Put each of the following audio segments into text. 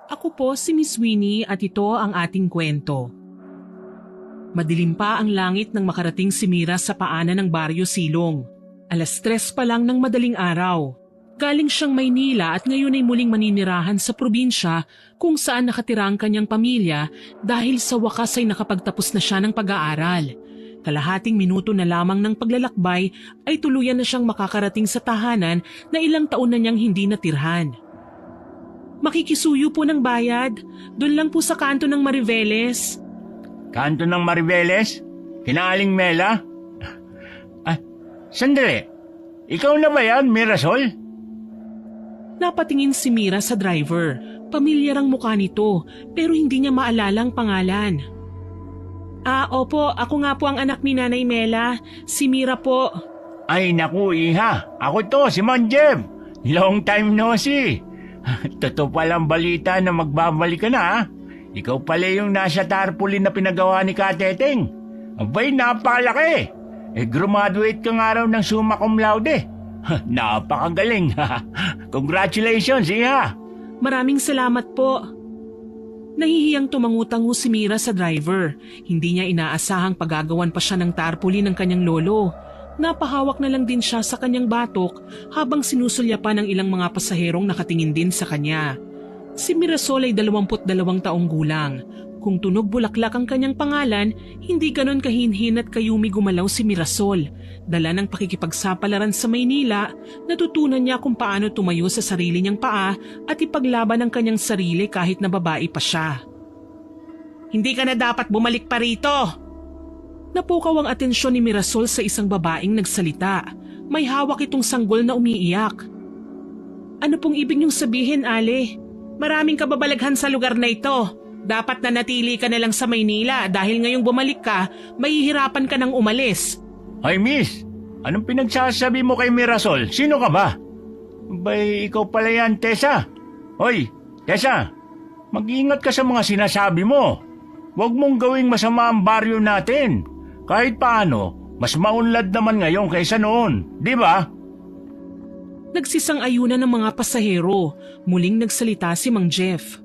Ako po si Miss Winnie at ito ang ating kwento. Madilim pa ang langit nang makarating si Mira sa paanan ng Baryo Silong. 3:00 pa lang ng madaling araw. Galing siyang Maynila at ngayon ay muling maninirahan sa probinsya kung saan nakatira ang kanyang pamilya dahil sa wakas ay nakapagtapos na siya ng pag-aaral. Kalahating minuto na lamang ng paglalakbay ay tuluyan na siyang makakarating sa tahanan na ilang taon na niyang hindi natirhan. Makikisuyo po ng bayad. Doon lang po sa kanto ng Mariveles. Kanto ng Mariveles? Kinaaling Mela? Sandali. Ikaw na ba yan, Mirasol? Napatingin si Mira sa driver. Pamilyar ang mukha nito pero hindi niya maalala ang pangalan. Opo, ako nga po ang anak ni Nanay Mela. Si Mira po. Ay naku, Iha. Ako to, si Monjev. Long time no see. Totoo palang balita na magbabalik ka na, ha? Ikaw pala yung nasa tarpaulin na pinagawa ni Kateteng. Abay, napakalaki. Graduate ka nga raw ng summa cum laude. Napakagaling. Congratulations, Iha. Maraming salamat po. Nahihiyang tumangutango si Mira sa driver. Hindi niya inaasahang pagagawan pa siya ng tarpaulin ng kanyang lolo. Napahawak na lang din siya sa kanyang batok habang sinusulyapan ng ilang mga pasaherong nakatingin din sa kanya. Si Mirasol ay 22 taong gulang. Kung tunog bulaklak ang kanyang pangalan, hindi ganon kahinhin at kayumi gumalaw si Mirasol. Dala ng pakikipagsapalaran sa Maynila, natutunan niya kung paano tumayo sa sarili niyang paa at ipaglaban ang kanyang sarili kahit na babae pa siya. Hindi ka na dapat bumalik pa rito! Napukaw ang atensyon ni Mirasol sa isang babaeng nagsalita. May hawak itong sanggol na umiiyak. Ano pong ibig niyong sabihin, Ale? Maraming kababalaghan sa lugar na ito. Dapat na natili ka na lang sa Maynila dahil ngayong bumalik ka, mahihirapan ka nang umalis. Ay, miss. Anong pinagsasabi mo kay Mirasol? Sino ka ba? Bay, ikaw pala yan, Tessa. Hoy, Tessa. Mag-ingat ka sa mga sinasabi mo. Huwag mong gawing masama ang baryo natin. Kahit paano, mas maunlad naman ngayon kaysa noon, di ba? Nagsisang-ayunan ng mga pasahero. Muling nagsalita si Mang Jeff.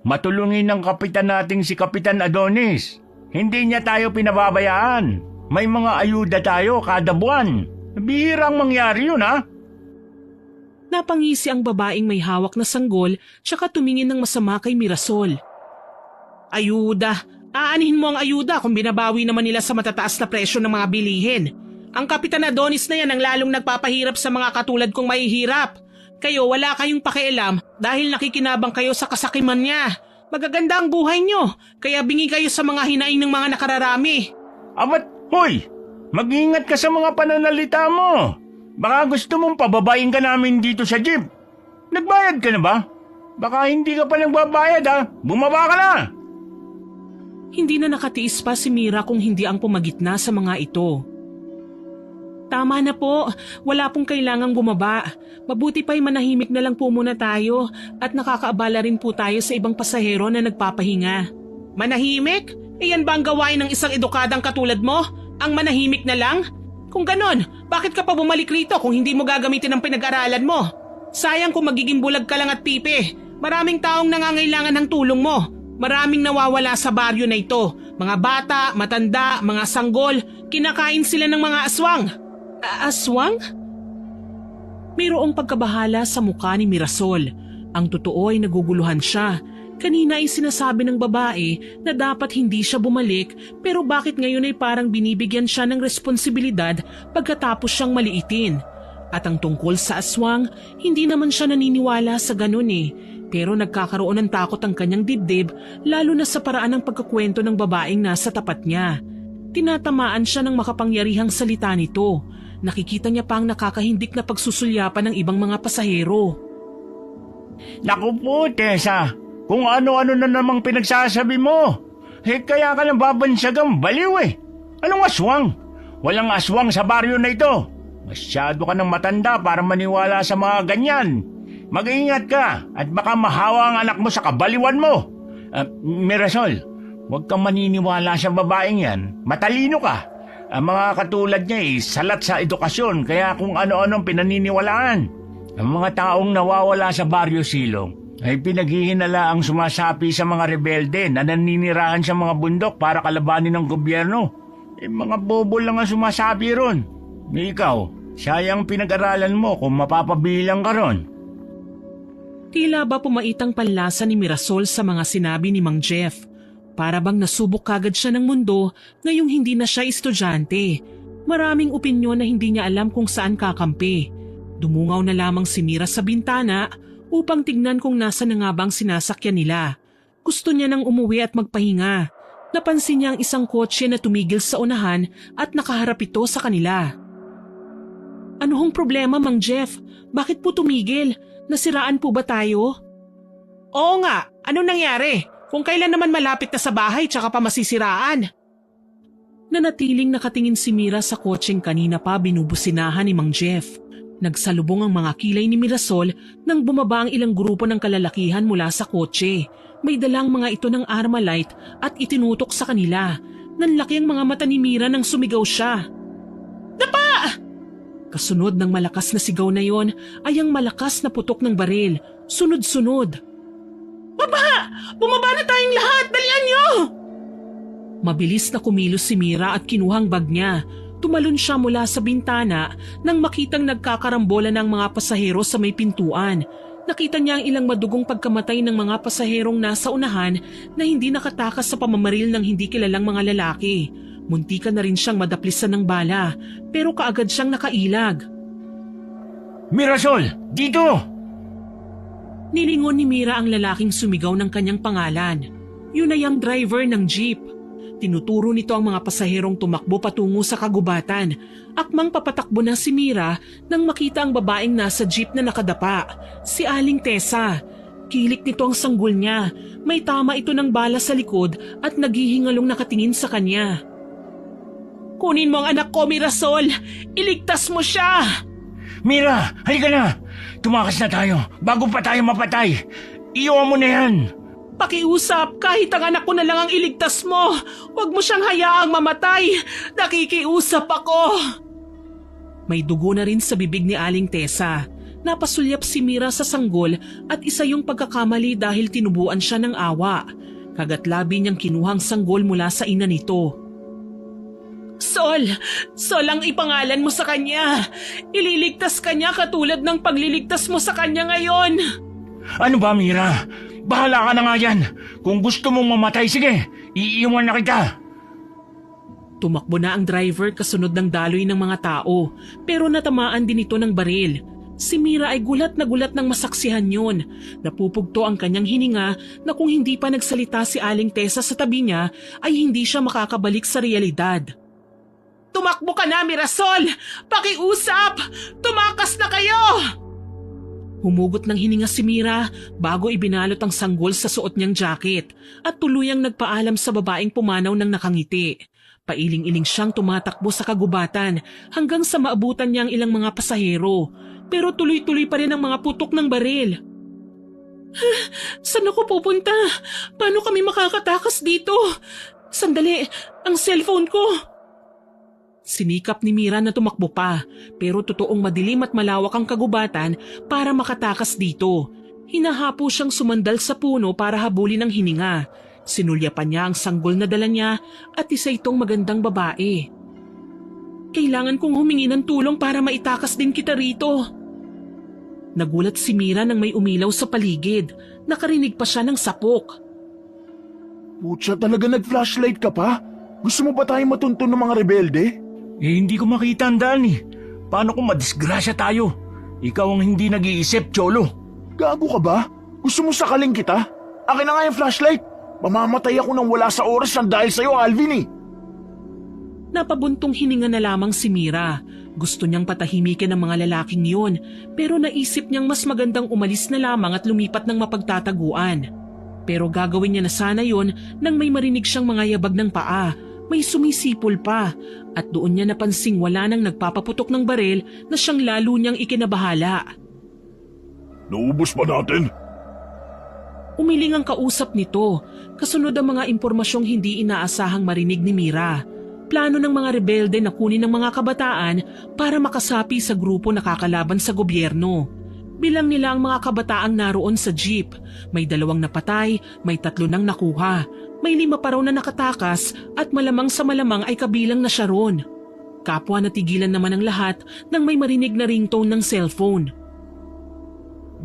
Matulungin ng kapitan nating si Kapitan Adonis. Hindi niya tayo pinababayaan. May mga ayuda tayo kada buwan. Bihirang mangyari yun, ha? Napangisi ang babaeng may hawak na sanggol tsaka tumingin ng masama kay Mirasol. Ayuda? Aanihin mo ang ayuda kung binabawi naman nila sa matataas na presyo ng mga bilihin. Ang Kapitan Adonis na yan ang lalong nagpapahirap sa mga katulad kong mahihirap. Kayo wala kayong pakialam dahil nakikinabang kayo sa kasakiman niya. Magaganda ang buhay nyo, kaya bingi kayo sa mga hinaing ng mga nakararami. Abat, hoy! Mag-ingat ka sa mga pananalita mo. Baka gusto mong pababain ka namin dito sa jeep. Nagbayad ka na ba? Baka hindi ka pa nagbabayad, ha? Bumaba ka na! Hindi na nakatiis pa si Mira kung hindi ang pumagitna sa mga ito. Tama na po, wala pong kailangang bumaba. Mabuti pa'y manahimik na lang po muna tayo at nakakaabala rin po tayo sa ibang pasahero na nagpapahinga. Manahimik? Iyan ba ang gawain ng isang edukadang katulad mo? Ang manahimik na lang? Kung ganon, bakit ka pa bumalik rito kung hindi mo gagamitin ang pinag-aralan mo? Sayang kung magiging bulag ka lang at pipi. Maraming taong nangangailangan ng tulong mo. Maraming nawawala sa baryo na ito. Mga bata, matanda, mga sanggol, kinakain sila ng mga aswang. Aswang? Mayroong pagkabahala sa mukha ni Mirasol. Ang totoo ay naguguluhan siya. Kanina ay sinasabi ng babae na dapat hindi siya bumalik pero bakit ngayon ay parang binibigyan siya ng responsibilidad pagkatapos siyang maliitin. At ang tungkol sa aswang, hindi naman siya naniniwala sa ganun eh. Pero nagkakaroon ng takot ang kanyang dibdib lalo na sa paraan ng pagkakwento ng babaeng nasa tapat niya. Tinatamaan siya ng makapangyarihang salita nito. Nakikita niya pa ang nakakahindik na pagsusulyapan ng ibang mga pasahero. Naku po, Tessa. Kung ano-ano na namang pinagsasabi mo. Kaya ka nang babansagang baliw eh. Anong aswang? Walang aswang sa baryo na ito. Masyado ka ng matanda para maniwala sa mga ganyan. Mag-iingat ka at baka mahawa ang anak mo sa kabaliwan mo. Mirasol, huwag kang maniniwala sa babaeng yan. Matalino ka. Ang mga katulad niya salat sa edukasyon kaya kung ano-anong pinaniniwalaan. Ang mga taong nawawala sa Baryo Silong, ay pinaghihinala ang sumasapi sa mga rebelde na naninirahan sa mga bundok para kalabanin ng gobyerno. Mga bobo lang ang sumasabi ron. Ikaw, sayang pinag-aralan mo kung mapapabilang ka ron. Tila ba pumaitang panlasa ni Mirasol sa mga sinabi ni Mang Jeff. Para bang nasubok kagad siya ng mundo ngayong hindi na siya estudyante. Maraming opinyon na hindi niya alam kung saan kakampi. Dumungaw na lamang si Mira sa bintana upang tignan kung nasa na nga bang sinasakyan nila. Gusto niya nang umuwi at magpahinga. Napansin niya ang isang kotse na tumigil sa unahan at nakaharap ito sa kanila. Ano hong problema, Mang Jeff? Bakit po tumigil? Nasiraan po ba tayo? Oo nga, anong nangyari? Kung kailan naman malapit na sa bahay tsaka pa masisiraan? Nanatiling nakatingin si Mira sa kotseng kanina pa binubusinahan ni Mang Jeff. Nagsalubong ang mga kilay ni Mirasol nang bumaba ang ilang grupo ng kalalakihan mula sa kotse. May dalang mga ito ng Armalite at itinutok sa kanila. Nanlaki ang mga mata ni Mira nang sumigaw siya. Dapa! Kasunod ng malakas na sigaw na yon ay ang malakas na putok ng baril. Sunod-sunod. Baba! Bumaba na tayong lahat! Dalian niyo! Mabilis na kumilos si Mira at kinuhang bag niya. Tumalon siya mula sa bintana nang makitang nagkakarambola ng mga pasahero sa may pintuan. Nakita niya ang ilang madugong pagkamatay ng mga pasaherong nasa unahan na hindi nakatakas sa pamamaril ng hindi kilalang mga lalaki. Muntikan na rin siyang madaplisan ng bala pero kaagad siyang nakailag. Mirasol, dito! Nilingon ni Mira ang lalaking sumigaw ng kanyang pangalan. Yun ay ang driver ng jeep. Tinuturo nito ang mga pasaherong tumakbo patungo sa kagubatan. Akmang papatakbo na si Mira nang makita ang babaeng nasa jeep na nakadapa, si Aling Tessa. Kilik nito ang sanggol niya. May tama ito ng bala sa likod at naghihingalong nakatingin sa kanya. Kunin mo ang anak ko, Mirasol! Iligtas mo siya! Mira, halika na! Tumakas na tayo bago pa tayo mapatay. Iwan mo na yan! Pakiusap, kahit ang anak ko na lang ang iligtas mo. Huwag mo siyang hayaang mamatay. Nakikiusap ako. May dugo na rin sa bibig ni Aling Tessa. Napasulyap si Mira sa sanggol at isa yung pagkakamali dahil tinubuan siya ng awa. Kagatlabi niyang kinuhang sanggol mula sa ina nito. Sol! Sol ang ipangalan mo sa kanya. Ililigtas ka niya katulad ng pagliligtas mo sa kanya ngayon. Ano ba, Mira? Bahala ka na nga yan. Kung gusto mong mamatay, sige, iiwan na kita. Tumakbo na ang driver kasunod ng daloy ng mga tao, pero natamaan din ito ng baril. Si Mira ay gulat nang masaksihan yun. Napupugto ang kanyang hininga na kung hindi pa nagsalita si Aling Tessa sa tabi niya, ay hindi siya makakabalik sa realidad. Tumakbo ka na, Mirasol! Pakiusap! Tumakas na kayo! Humugot ng hininga si Mira bago ibinalot ang sanggol sa suot niyang jacket at tuluyang nagpaalam sa babaeng pumanaw ng nakangiti. Pailing-iling siyang tumatakbo sa kagubatan hanggang sa maabutan niya ang ilang mga pasahero, pero tuloy-tuloy pa rin ang mga putok ng baril. Saan ako pupunta? Paano kami makakatakas dito? Sandali, ang cellphone ko! Sinikap ni Mira na tumakbo pa, pero totoong madilim at malawak ang kagubatan para makatakas dito. Hinahapo siyang sumandal sa puno para habulin ang hininga. Sinulyapan niya ang sanggol na dala niya at isa itong magandang babae. Kailangan kong humingi ng tulong para maitakas din kita rito. Nagulat si Mira nang may umilaw sa paligid. Nakarinig pa siya ng sapok. Putya, talaga nag-flashlight ka pa? Gusto mo ba tayong matuntun ng mga rebelde? Hindi ko makita ang daan eh. Paano kung madisgrasya tayo? Ikaw ang hindi nag-iisip, Cholo. Gago ka ba? Gusto mo sakaling kita? Akin na nga yung flashlight. Mamamatay ako nang wala sa oras lang dahil sa'yo, Alvin eh. Napabuntong hininga na lamang si Mira. Gusto niyang patahimikin ang mga lalaking yun, pero naisip niyang mas magandang umalis na lamang at lumipat ng mapagtataguan. Pero gagawin niya na sana yun nang may marinig siyang mga yabag ng paa. May sumisipol pa at doon niya napansing wala nang nagpapaputok ng baril na siyang lalo niyang ikinabahala. Naubos ba natin? Umiling ang kausap nito, kasunod ang mga impormasyong hindi inaasahang marinig ni Mira. Plano ng mga rebelde na kunin ng mga kabataan para makasapi sa grupo nakakalaban sa gobyerno. Bilang nila ang mga kabataang naroon sa jeep. May 2 napatay, may 3 nang nakuha. May 5 pa raw na nakatakas at malamang sa malamang ay kabilang na siya ron. Kapwa natigilan naman ang lahat nang may marinig na ringtone ng cellphone.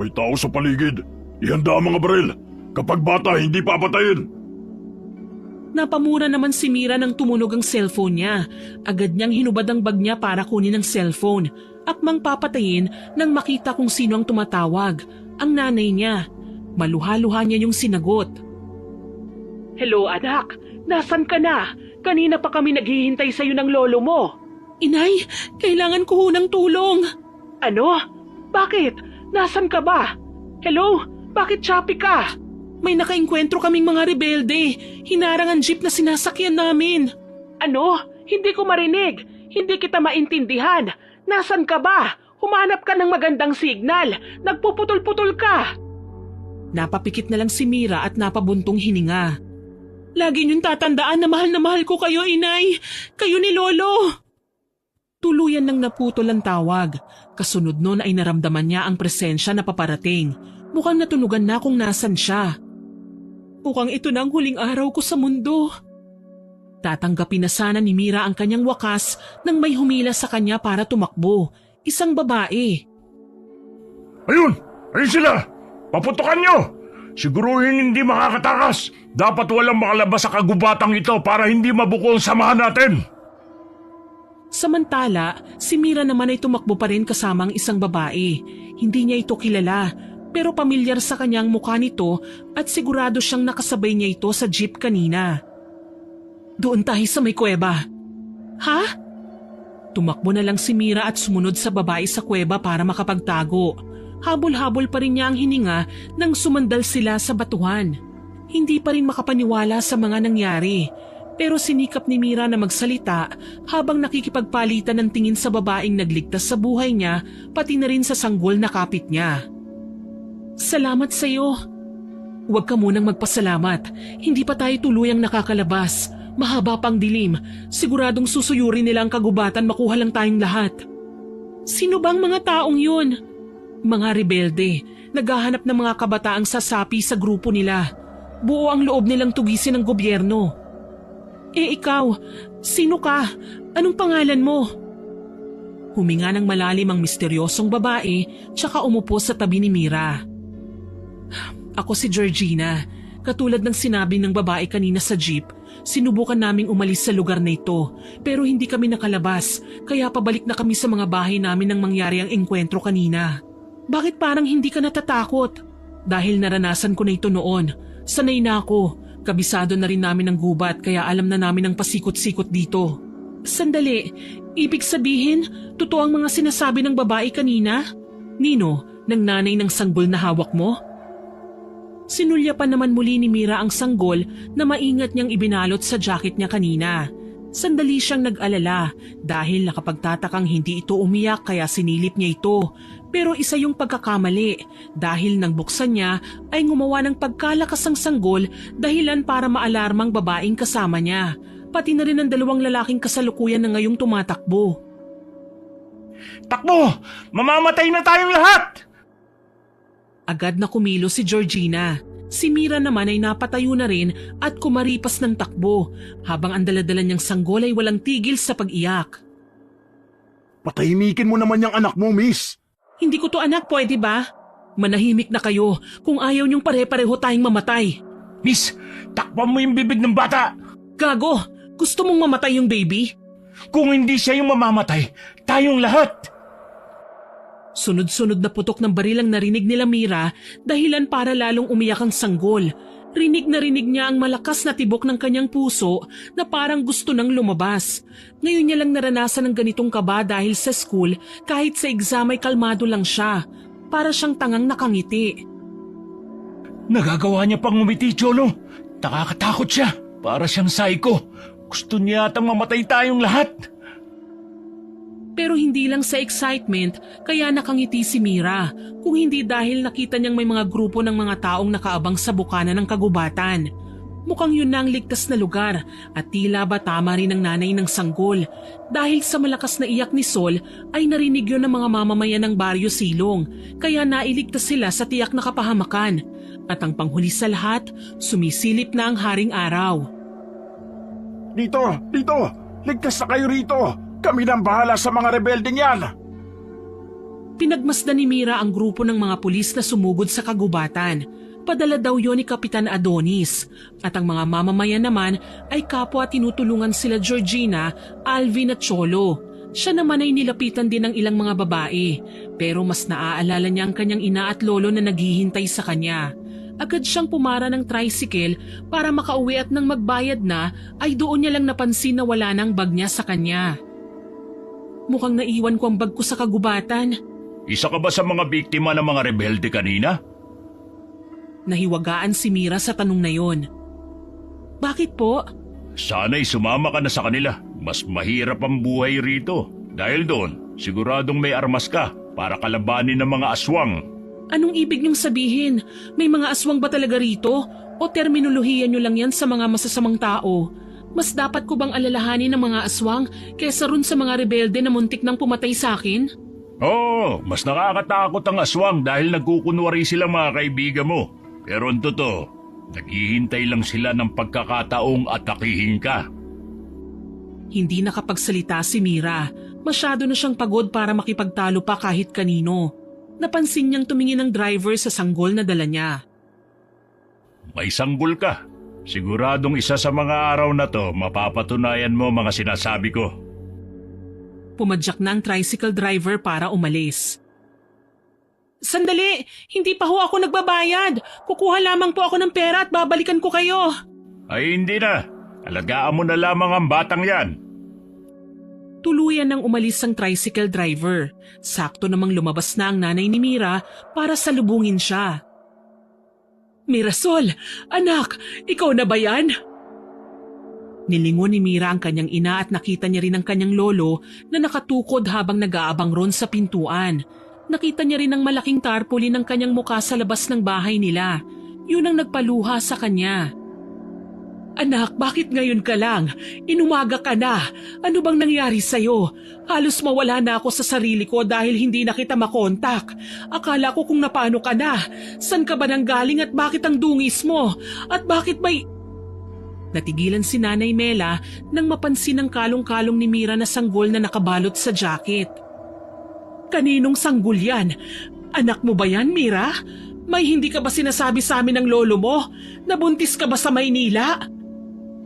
May tao sa paligid. Ihanda ang mga baril. Kapag bata, hindi papatayin. Napamura naman si Mira nang tumunog ang cellphone niya. Agad niyang hinubad ang bag niya para kunin ang cellphone. Akmang papatayin nang makita kung sino ang tumatawag. Ang nanay niya. Maluha-luha niya yung sinagot. Hello anak, nasan ka na? Kanina pa kami naghihintay sa'yo ng lolo mo. Inay, kailangan ko ng tulong. Ano? Bakit? Nasan ka ba? Hello? Bakit choppy ka? May nakaengkwentro kaming mga rebelde. Hinarang ang jeep na sinasakyan namin. Ano? Hindi ko marinig. Hindi kita maintindihan. Nasan ka ba? Humanap ka ng magandang signal. Nagpuputol-putol ka. Napapikit na lang si Mira at napabuntong hininga. Lagi niyong tatandaan na mahal ko kayo, inay. Kayo ni Lolo. Tuluyan nang naputol ang tawag. Kasunod nun ay naramdaman niya ang presensya na paparating. Mukhang natunugan na kung nasan siya. Mukhang ito na ang huling araw ko sa mundo. Tatanggapin na sana ni Mira ang kanyang wakas nang may humila sa kanya para tumakbo. Isang babae. Ayun! Ayun sila! Paputukan nyo! Siguruhin hindi makakatakas. Dapat walang makalabas sa kagubatang ito para hindi mabuko ang samahan natin. Samantala, si Mira naman ay tumakbo pa rin kasama ang isang babae. Hindi niya ito kilala, pero pamilyar sa kanyang mukha nito at sigurado siyang nakasabay niya ito sa jeep kanina. Doon tayo sa may kuweba. Ha? Tumakbo na lang si Mira at sumunod sa babae sa kuweba para makapagtago. Habol-habol pa rin niya ang hininga nang sumandal sila sa batuhan. Hindi pa rin makapaniwala sa mga nangyari. Pero sinikap ni Mira na magsalita habang nakikipagpalitan ng tingin sa babaeng nagligtas sa buhay niya pati na rin sa sanggol na kapit niya. Salamat sa iyo. Huwag ka munang magpasalamat. Hindi pa tayo tuluyang nakakalabas. Mahaba pang dilim. Siguradong susuyurin nila ang kagubatan, makuha lang tayong lahat. Sino bang mga taong yun? Mga rebelde. Naghahanap ng mga kabataang sasapi sa grupo nila. Buo ang loob nilang tugisin ng gobyerno. Eh ikaw, sino ka? Anong pangalan mo? Huminga ng malalim ang misteryosong babae tsaka umupo sa tabi ni Mira. Ako si Georgina. Katulad ng sinabi ng babae kanina sa jeep, sinubukan naming umalis sa lugar na ito pero hindi kami nakalabas kaya pabalik na kami sa mga bahay namin nang mangyari ang engkwentro kanina. Bakit parang hindi ka natatakot? Dahil naranasan ko na ito noon. Sanay na ako. Kabisado na rin namin ang gubat kaya alam na namin ang pasikot-sikot dito. Sandali, ibig sabihin, totoo ang mga sinasabi ng babae kanina? Nino, ng nanay ng sanggol na hawak mo? Sinulya pa naman muli ni Mira ang sanggol na maingat niyang ibinalot sa jacket niya kanina. Sandali siyang nag-alala dahil nakapagtatakang hindi ito umiyak kaya sinilip niya ito. Pero isa yung pagkakamali dahil nang buksan niya ay gumawa ng pagkalakas ang sanggol dahilan para maalarmang babaeng kasama niya. Pati na rin ang 2 lalaking kasalukuyan na ngayong tumatakbo. Takbo! Mamamatay na tayong lahat! Agad na kumilo si Georgina. Si Mira naman ay napatayo na rin at kumaripas ng takbo habang ang daladala niyang sanggol ay walang tigil sa pag-iyak. Patahimikin mo naman yung anak mo, miss. Hindi ko to anak, pwede ba? Manahimik na kayo kung ayaw niyong pare-pareho tayong mamatay. Miss, takpan mo yung bibig ng bata! Gago, gusto mong mamatay yung baby? Kung hindi siya yung mamamatay, tayong lahat! Sunod-sunod na putok ng baril ang narinig nila Mira dahilan para lalong umiyak ang sanggol. Rinig na rinig niya ang malakas na tibok ng kanyang puso na parang gusto nang lumabas. Ngayon niya lang naranasan ng ganitong kaba dahil sa school kahit sa exam ay kalmado lang siya. Para siyang tangang nakangiti. Nagagawa niya pang umiti, Cholo. Nakakatakot siya. Para siyang psycho. Gusto niya atang mamatay tayong lahat. Pero hindi lang sa excitement kaya nakangiti si Mira, kung hindi dahil nakita niyang may mga grupo ng mga taong nakaabang sa bukana ng kagubatan. Mukhang yun na ang ligtas na lugar at tila ba tama rin ang nanay ng sanggol. Dahil sa malakas na iyak ni Sol ay narinig yun ng mga mamamayan ng Baryo Silong kaya nailigtas sila sa tiyak na kapahamakan. At ang panghuli sa lahat, sumisilip na ang haring araw. Dito! Ligtas na kayo rito! Kami nang bahala sa mga rebeldeng yan! Pinagmasdan ni Mira ang grupo ng mga pulis na sumugod sa kagubatan. Padala daw yon ni Kapitan Adonis. At ang mga mamamayan naman ay kapwa tinutulungan sila Georgina, Alvin at Cholo. Siya naman ay nilapitan din ng ilang mga babae. Pero mas naaalala niya ang kanyang ina at lolo na naghihintay sa kanya. Agad siyang pumara ng tricycle para makauwi at nang magbayad na ay doon niya lang napansin na wala nang bag niya sa kanya. Mukhang naiwan ko ang bag ko sa kagubatan. Isa ka ba sa mga biktima ng mga rebelde kanina? Nahiwagaan si Mira sa tanong na yon. Bakit po? Sana'y sumama ka na sa kanila. Mas mahirap ang buhay rito. Dahil doon, siguradong may armas ka para kalabanin ng mga aswang. Anong ibig niyong sabihin? May mga aswang ba talaga rito? O terminolohiya niyo lang yan sa mga masasamang tao? Mas dapat ko bang alalahanin ng mga aswang kaysa ron sa mga rebelde na muntik nang pumatay sa akin? Oo, mas nakakatakot ang aswang dahil nagkukunwari sila mga kaibigan mo. Pero ang totoo, naghihintay lang sila ng pagkakataong atakihin ka. Hindi nakapagsalita si Mira. Masyado na siyang pagod para makipagtalo pa kahit kanino. Napansin niyang tumingin ng driver sa sanggol na dala niya. May sanggol ka. Siguradong isa sa mga araw na to mapapatunayan mo mga sinasabi ko. Pumadyak na ang tricycle driver para umalis. Sandali! Hindi pa ho ako nagbabayad! Kukuha lamang po ako ng pera at babalikan ko kayo! Ay hindi na. Alagaan mo na lamang ang batang yan. Tuluyan nang umalis ang tricycle driver. Sakto namang lumabas na ang nanay ni Mira para salubungin siya. Mirasol! Anak! Ikaw na ba yan? Nilingon ni Mira ang kanyang ina at nakita niya rin ang kanyang lolo na nakatukod habang nag-aabang ron sa pintuan. Nakita niya rin ang malaking tarpaulin ng kanyang mukha sa labas ng bahay nila. Yun ang nagpaluha sa kanya. Anak, bakit ngayon ka lang? Inumaga ka na. Ano bang nangyari sa'yo? Halos mawala na ako sa sarili ko dahil hindi na kita makontak. Akala ko kung napano ka na. San ka ba nanggaling at bakit ang dungis mo? At bakit may... Natigilan si Nanay Mela nang mapansin ang kalong-kalong ni Mira na sanggol na nakabalot sa jacket. Kaninong sanggol yan? Anak mo ba yan, Mira? May hindi ka ba sinasabi sa amin ng lolo mo? Nabuntis ka ba sa Maynila?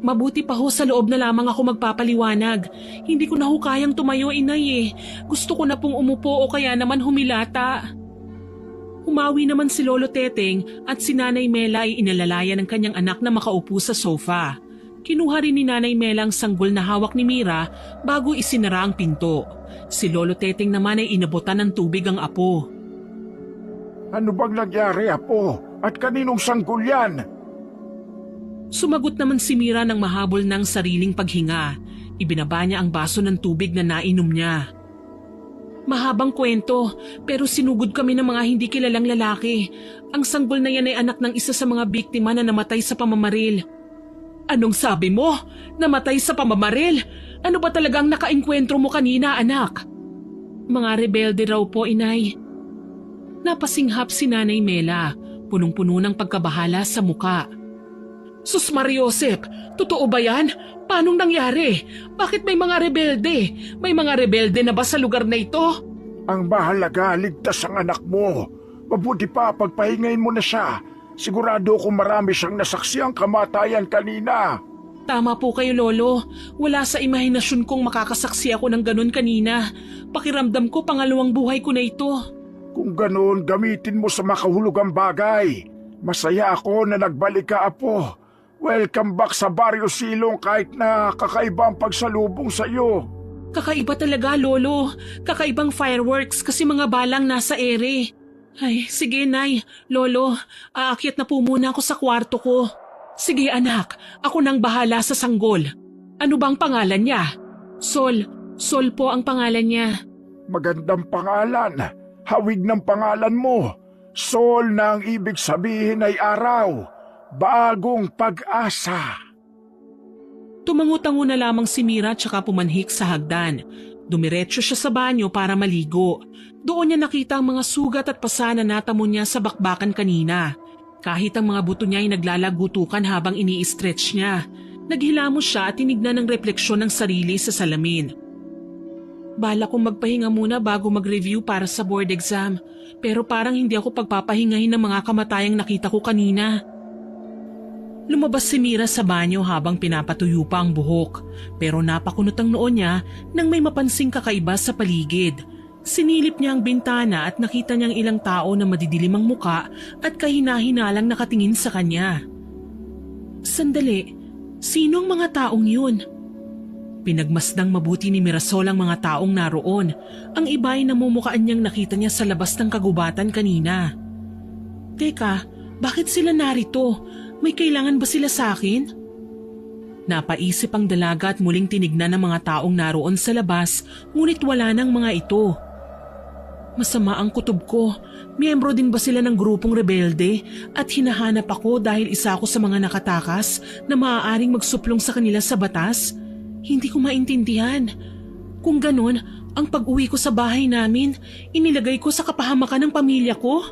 Mabuti pa ho sa loob na lamang ako magpapaliwanag. Hindi ko na ho kayang tumayo, inay eh. Gusto ko na pong umupo o kaya naman humilata. Umawi naman si Lolo Teteng at si Nanay Mela ay inalalaya ng kanyang anak na makaupo sa sofa. Kinuha rin ni Nanay Mela ang sanggol na hawak ni Mira bago isinara ang pinto. Si Lolo Teteng naman ay inabutan ng tubig ang apo. Ano bang nangyari, Apo? At kaninong sanggol yan? Sumagot naman si Mira ng mahabol ng sariling paghinga. Ibinaba niya ang baso ng tubig na nainom niya. Mahabang kwento, pero sinugod kami ng mga hindi kilalang lalaki. Ang sanggol na yan ay anak ng isa sa mga biktima na namatay sa pamamaril. Anong sabi mo? Namatay sa pamamaril? Ano ba talagang nakaengkwentro mo kanina, anak? Mga rebelde raw po, inay. Napasinghap si Nanay Mela, punong-puno ng pagkabahala sa muka. Sus Mariosep, totoo ba yan? Paanong nangyari? Bakit may mga rebelde? May mga rebelde na ba sa lugar na ito? Ang mahalaga, ligtas ang anak mo. Mabuti pa, pagpahingayin mo na siya. Sigurado kung marami siyang nasaksi ang kamatayan kanina. Tama po kayo, Lolo. Wala sa imahinasyon kong makakasaksi ako ng ganun kanina. Pakiramdam ko pangalawang buhay ko na ito. Kung ganun, gamitin mo sa makahulugang bagay. Masaya ako na nagbalik ka, Apo. Welcome back sa Baryo Silong kahit na kakaiba ang pagsalubong sa iyo. Kakaiba talaga, Lolo. Kakaibang fireworks kasi mga balang nasa ere. Ay, sige, Nay. Lolo, aakyat na po muna ako sa kwarto ko. Sige, anak. Ako nang bahala sa sanggol. Ano bang pangalan niya? Sol. Sol po ang pangalan niya. Magandang pangalan. Hawig ng pangalan mo. Sol na ang ibig sabihin ay araw. bagong pag-asa. Tumango-tango na lamang si Mira tsaka pumanhik sa hagdan. Dumiretso siya sa banyo para maligo. Doon niya nakita ang mga sugat at pasa na natamo niya sa bakbakan kanina. Kahit ang mga buto niya ay naglalagutukan habang ini-stretch niya. Naghilamos siya at tinignan ng refleksyon ng sarili sa salamin. Bala kong magpahinga muna bago mag-review para sa board exam. Pero parang hindi ako pagpapahingahin ng mga kamatayang nakita ko kanina. Lumabas si Mira sa banyo habang pinapatuyo pa ang buhok. Pero napakunot ang noo niya nang may mapansing kakaiba sa paligid. Sinilip niya ang bintana at nakita niyang ilang tao na madidilim ang muka at kahina-hinalang nakatingin sa kanya. Sandali, sino ang mga taong yun? Pinagmasdang mabuti ni Mirasol ang mga taong naroon. Ang iba ay namumukaan niyang nakita niya sa labas ng kagubatan kanina. Teka, bakit sila narito? May kailangan ba sila sa akin? Napaisip ang dalaga at muling tinignan ng mga taong naroon sa labas, ngunit wala nang mga ito. Masama ang kutob ko. Miyembro din ba sila ng grupong rebelde at hinahanap ako dahil isa ako sa mga nakatakas na maaaring magsuplong sa kanila sa batas? Hindi ko maintindihan. Kung ganun, ang pag-uwi ko sa bahay namin, inilagay ko sa kapahamakan ng pamilya ko?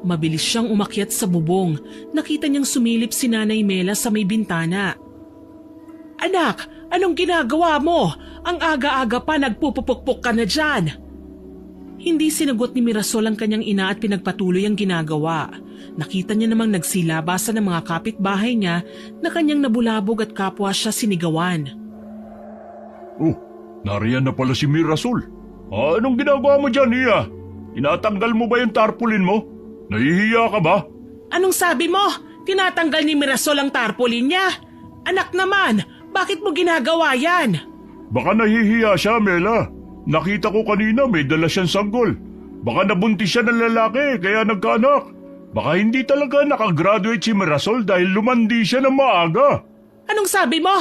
Mabilis siyang umakyat sa bubong. Nakita niyang sumilip si Nanay Mela sa may bintana. Anak, anong ginagawa mo? Ang aga-aga pa nagpupupukpok ka na dyan. Hindi sinagot ni Mirasol ang kanyang ina at pinagpatuloy ang ginagawa. Nakita niya namang nagsilabasan ng mga kapitbahay niya na kanyang nabulabog at kapwa siya sinigawan. Oh, nariyan na pala si Mirasol. Anong ginagawa mo dyan, Iya? Tinatanggal mo ba yung tarpaulin mo? Nahihiya ka ba? Anong sabi mo? Tinatanggal ni Mirasol ang tarpaulin niya? Anak naman, bakit mo ginagawa yan? Baka nahihiya siya, Mela. Nakita ko kanina may dala siyang sanggol. Baka nabuntis siya ng lalaki kaya nagkaanak. Baka hindi talaga nakagraduate si Mirasol dahil lumandi siya ng maaga. Anong sabi mo?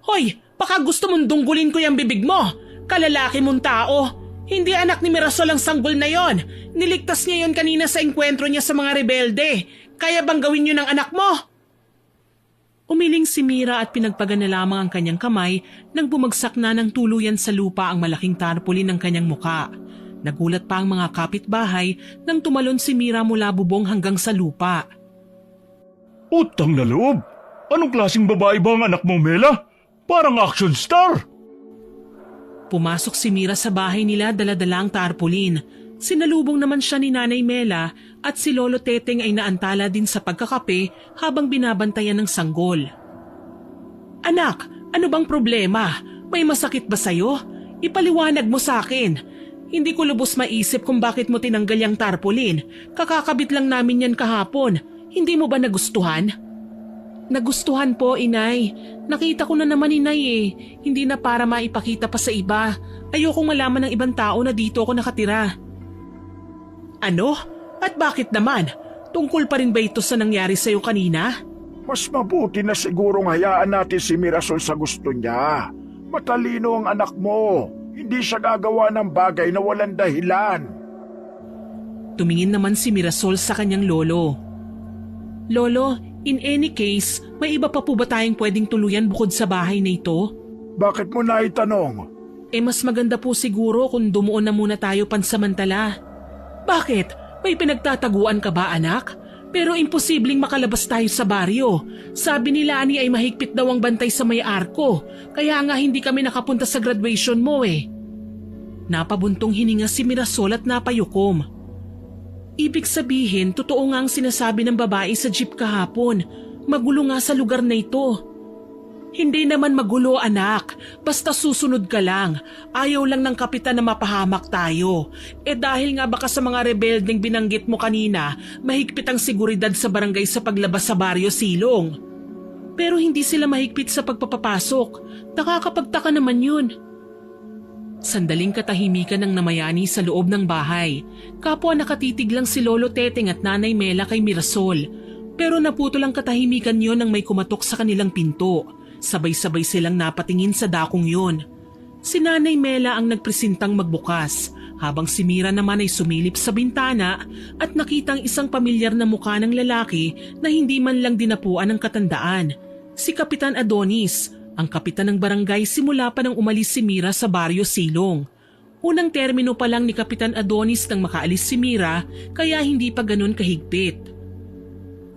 Hoy, baka gusto mong dunggulin ko yung bibig mo. Kalalaki mong tao. Hindi anak ni Mirasol ang sanggol na yon. Niligtas niya yon kanina sa engkwentro niya sa mga rebelde. Kaya bang gawin yun ng anak mo? Umiling si Mira at pinagpagana lamang ang kanyang kamay nang bumagsak na ng tuluyan sa lupa ang malaking tarpaulin ng kanyang muka. Nagulat pa ang mga kapitbahay nang tumalon si Mira mula bubong hanggang sa lupa. Utang na loob! Anong klaseng babae ba ang anak mo, Mela? Parang action star! Pumasok si Mira sa bahay nila dala-dala ang tarpaulin. Sinalubong naman siya ni Nanay Mela at si Lolo Teteng ay naantala din sa pagkakape habang binabantayan ng sanggol. Anak, ano bang problema? May masakit ba sa'yo? Ipaliwanag mo sa akin. Hindi ko lubos maisip kung bakit mo tinanggal yung tarpaulin. Kakakabit lang namin yan kahapon. Hindi mo ba nagustuhan? Nagustuhan po, Inay. Nakita ko na naman, Inay eh. Hindi na para maipakita pa sa iba. Ayokong malaman ng ibang tao na dito ako nakatira. Ano? At bakit naman? Tungkol pa rin ba ito sa nangyari sa'yo kanina? Mas mabuti na sigurong hayaan natin si Mirasol sa gusto niya. Matalino ang anak mo. Hindi siya gagawa ng bagay na walang dahilan. Tumingin naman si Mirasol sa kanyang lolo. Lolo, in any case, may iba pa po ba tayong pwedeng tuluyan bukod sa bahay na ito? Bakit mo na itanong? Mas maganda po siguro kung dumuon na muna tayo pansamantala. Bakit? May pinagtataguan ka ba, anak? Pero imposibleng makalabas tayo sa baryo. Sabi nila ani ay mahigpit daw ang bantay sa may arko. Kaya nga hindi kami nakapunta sa graduation mo eh. Napabuntong hininga si Mirasol at napayukom. Ibig sabihin, totoo nga ang sinasabi ng babae sa jeep kahapon. Magulo nga sa lugar na ito. Hindi naman magulo, anak. Basta susunod ka lang. Ayaw lang ng kapitan na mapahamak tayo. Dahil nga baka sa mga rebeldeng binanggit mo kanina, mahigpit ang seguridad sa barangay sa paglabas sa baryo Silong. Pero hindi sila mahigpit sa pagpapapasok. Nakakapagtaka naman yun. Sandaling katahimikan ng namayani sa loob ng bahay. Kapwa nakatitig lang si Lolo Teteng at Nanay Mela kay Mirasol. Pero naputol ang katahimikan yon nang may kumatok sa kanilang pinto. Sabay-sabay silang napatingin sa dakong yun. Si Nanay Mela ang nagpresintang magbukas, habang si Mira naman ay sumilip sa bintana at nakitang isang pamilyar na mukha ng lalaki na hindi man lang dinapuan ng katandaan. Si Kapitan Adonis, ang kapitan ng barangay simula pa nang umalis si Mira sa Baryo Silong. Unang termino pa lang ni Kapitan Adonis nang makaalis si Mira kaya hindi pa ganun kahigpit.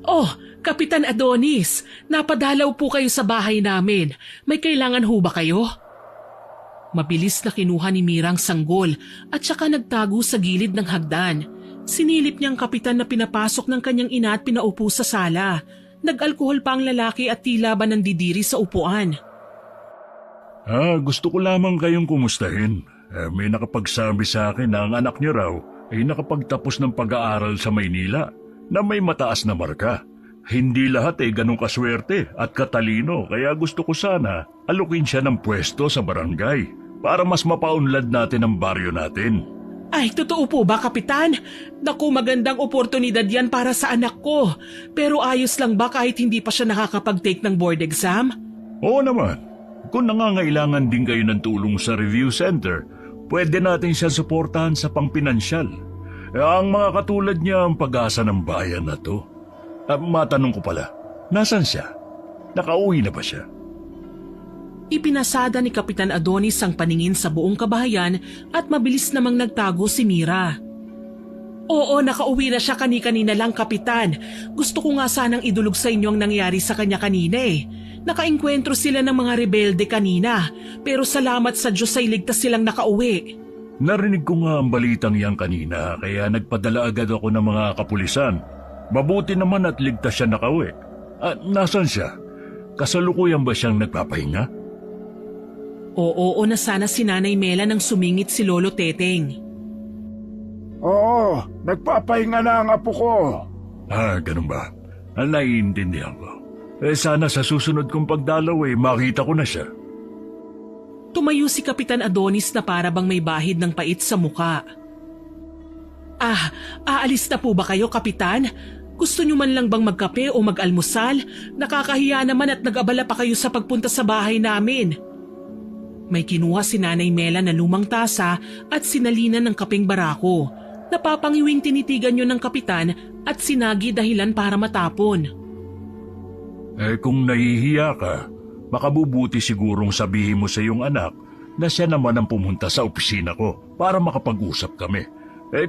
Oh, Kapitan Adonis, napadalaw po kayo sa bahay namin. May kailangan ho ba kayo? Mabilis na kinuha ni Mira ang sanggol at saka nagtago sa gilid ng hagdan. Sinilip niya ang kapitan na pinapasok ng kanyang ina at pinaupo sa sala. Nag-alkohol pa ang lalaki at tila ba nandidiri sa upuan. Gusto ko lamang kayong kumustahin. May nakapagsabi sa akin na ang anak niyo raw ay nakapagtapos ng pag-aaral sa Maynila na may mataas na marka. Hindi lahat ay ganun kaswerte at katalino kaya gusto ko sana alukin siya ng pwesto sa barangay para mas mapaunlad natin ang baryo natin. Ay, totoo po ba, Kapitan? Naku, magandang oportunidad yan para sa anak ko. Pero ayos lang ba kahit hindi pa siya nakakapag-take ng board exam? Oo naman. Kung nangangailangan din kayo ng tulong sa review center, pwede natin siya suportahan sa pangpinansyal. Ang mga katulad niya ang pag-asa ng bayan na to. Matanong ko pala, nasan siya? Nakauwi na ba siya? Ipinasada ni Kapitan Adonis ang paningin sa buong kabahayan at mabilis namang nagtago si Mira. Oo, nakauwi na siya kani-kanina lang, Kapitan. Gusto ko nga sanang idulog sa inyo ang nangyari sa kanya kanina eh. Nakaengkwentro sila ng mga rebelde kanina, pero salamat sa Diyos ay ligtas silang nakauwi. Narinig ko nga ang balitang yan kanina kaya nagpadala agad ako ng mga kapulisan. Mabuti naman at ligtas siya nakauwi. At nasan siya? Kasalukuyan ba siyang nagpapahinga? Oo na sana si Nanay Mela nang sumingit si Lolo Teteng. Oo, nagpapahinga na ang apo ko. Ganun ba? Naiintindihan ko. Sana sa susunod kong pagdalaw makita ko na siya. Tumayo si Kapitan Adonis na para bang may bahid ng pait sa muka. Aalis na po ba kayo, Kapitan? Gusto nyo man lang bang magkape o mag-almusal? Nakakahiya naman at nag-abala pa kayo sa pagpunta sa bahay namin. May kinuha si Nanay Mela na lumang tasa at sinalinan ng kapeng barako. Napapangiwing tinitigan yun ng kapitan at sinagi dahilan para matapon. Kung nahihiya ka, makabubuti sigurong sabihin mo sa iyong anak na siya naman ang pumunta sa opisina ko para makapag-usap kami.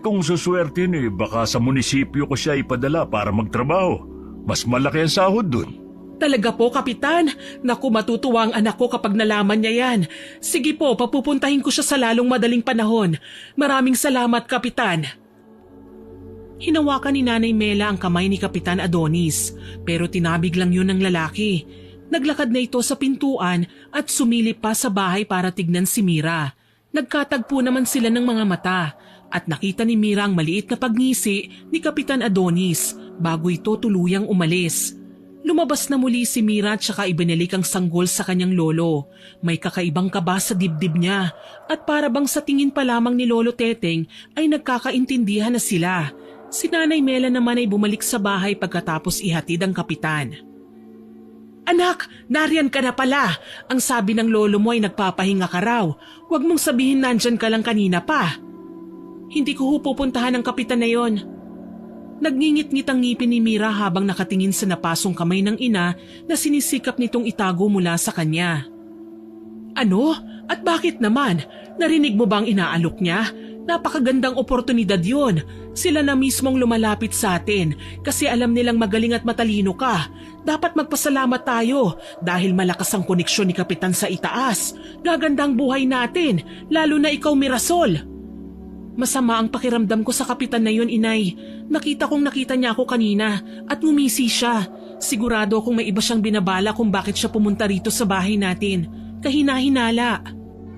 Kung suswertin baka sa munisipyo ko siya ipadala para magtrabaho. Mas malaki ang sahod dun. Talaga po, Kapitan. Naku, matutuwa ang anak ko kapag nalaman niya yan. Sige po, papupuntahin ko siya sa lalong madaling panahon. Maraming salamat, Kapitan. Hinawakan ni Nanay Mela ang kamay ni Kapitan Adonis, pero tinabig lang yun ng lalaki. Naglakad na ito sa pintuan at sumilip pa sa bahay para tignan si Mira. Nagkatagpo naman sila ng mga mata at nakita ni Mira ang maliit na pagngisi ni Kapitan Adonis bago ito tuluyang umalis. Lumabas na muli si Mira at saka ibinalik ang sanggol sa kanyang lolo. May kakaibang kaba sa dibdib niya at para bang sa tingin pa lamang ni Lolo Teteng ay nagkakaintindihan na sila. Si Nanay Mela naman ay bumalik sa bahay pagkatapos ihatid ang kapitan. Anak, nariyan ka na pala. Ang sabi ng lolo mo ay nagpapahinga ka raw. Huwag mong sabihin nandyan ka lang kanina pa. Hindi ko pupuntahan ang kapitan na yon. Nagngingit-ngit ang ngipin ni Mira habang nakatingin sa napasong kamay ng ina na sinisikap nitong itago mula sa kanya. Ano? At bakit naman? Narinig mo bang inaalok niya? Napakagandang oportunidad yon. Sila na mismong lumalapit sa atin kasi alam nilang magaling at matalino ka. Dapat magpasalamat tayo dahil malakas ang koneksyon ni Kapitan sa itaas. Gagandang buhay natin, lalo na ikaw, Mirasol. Masama ang pakiramdam ko sa kapitan na yun, Inay. Nakita niya ako kanina at ngumisi siya. Sigurado akong may iba siyang binabala kung bakit siya pumunta rito sa bahay natin. Kahina-hinala.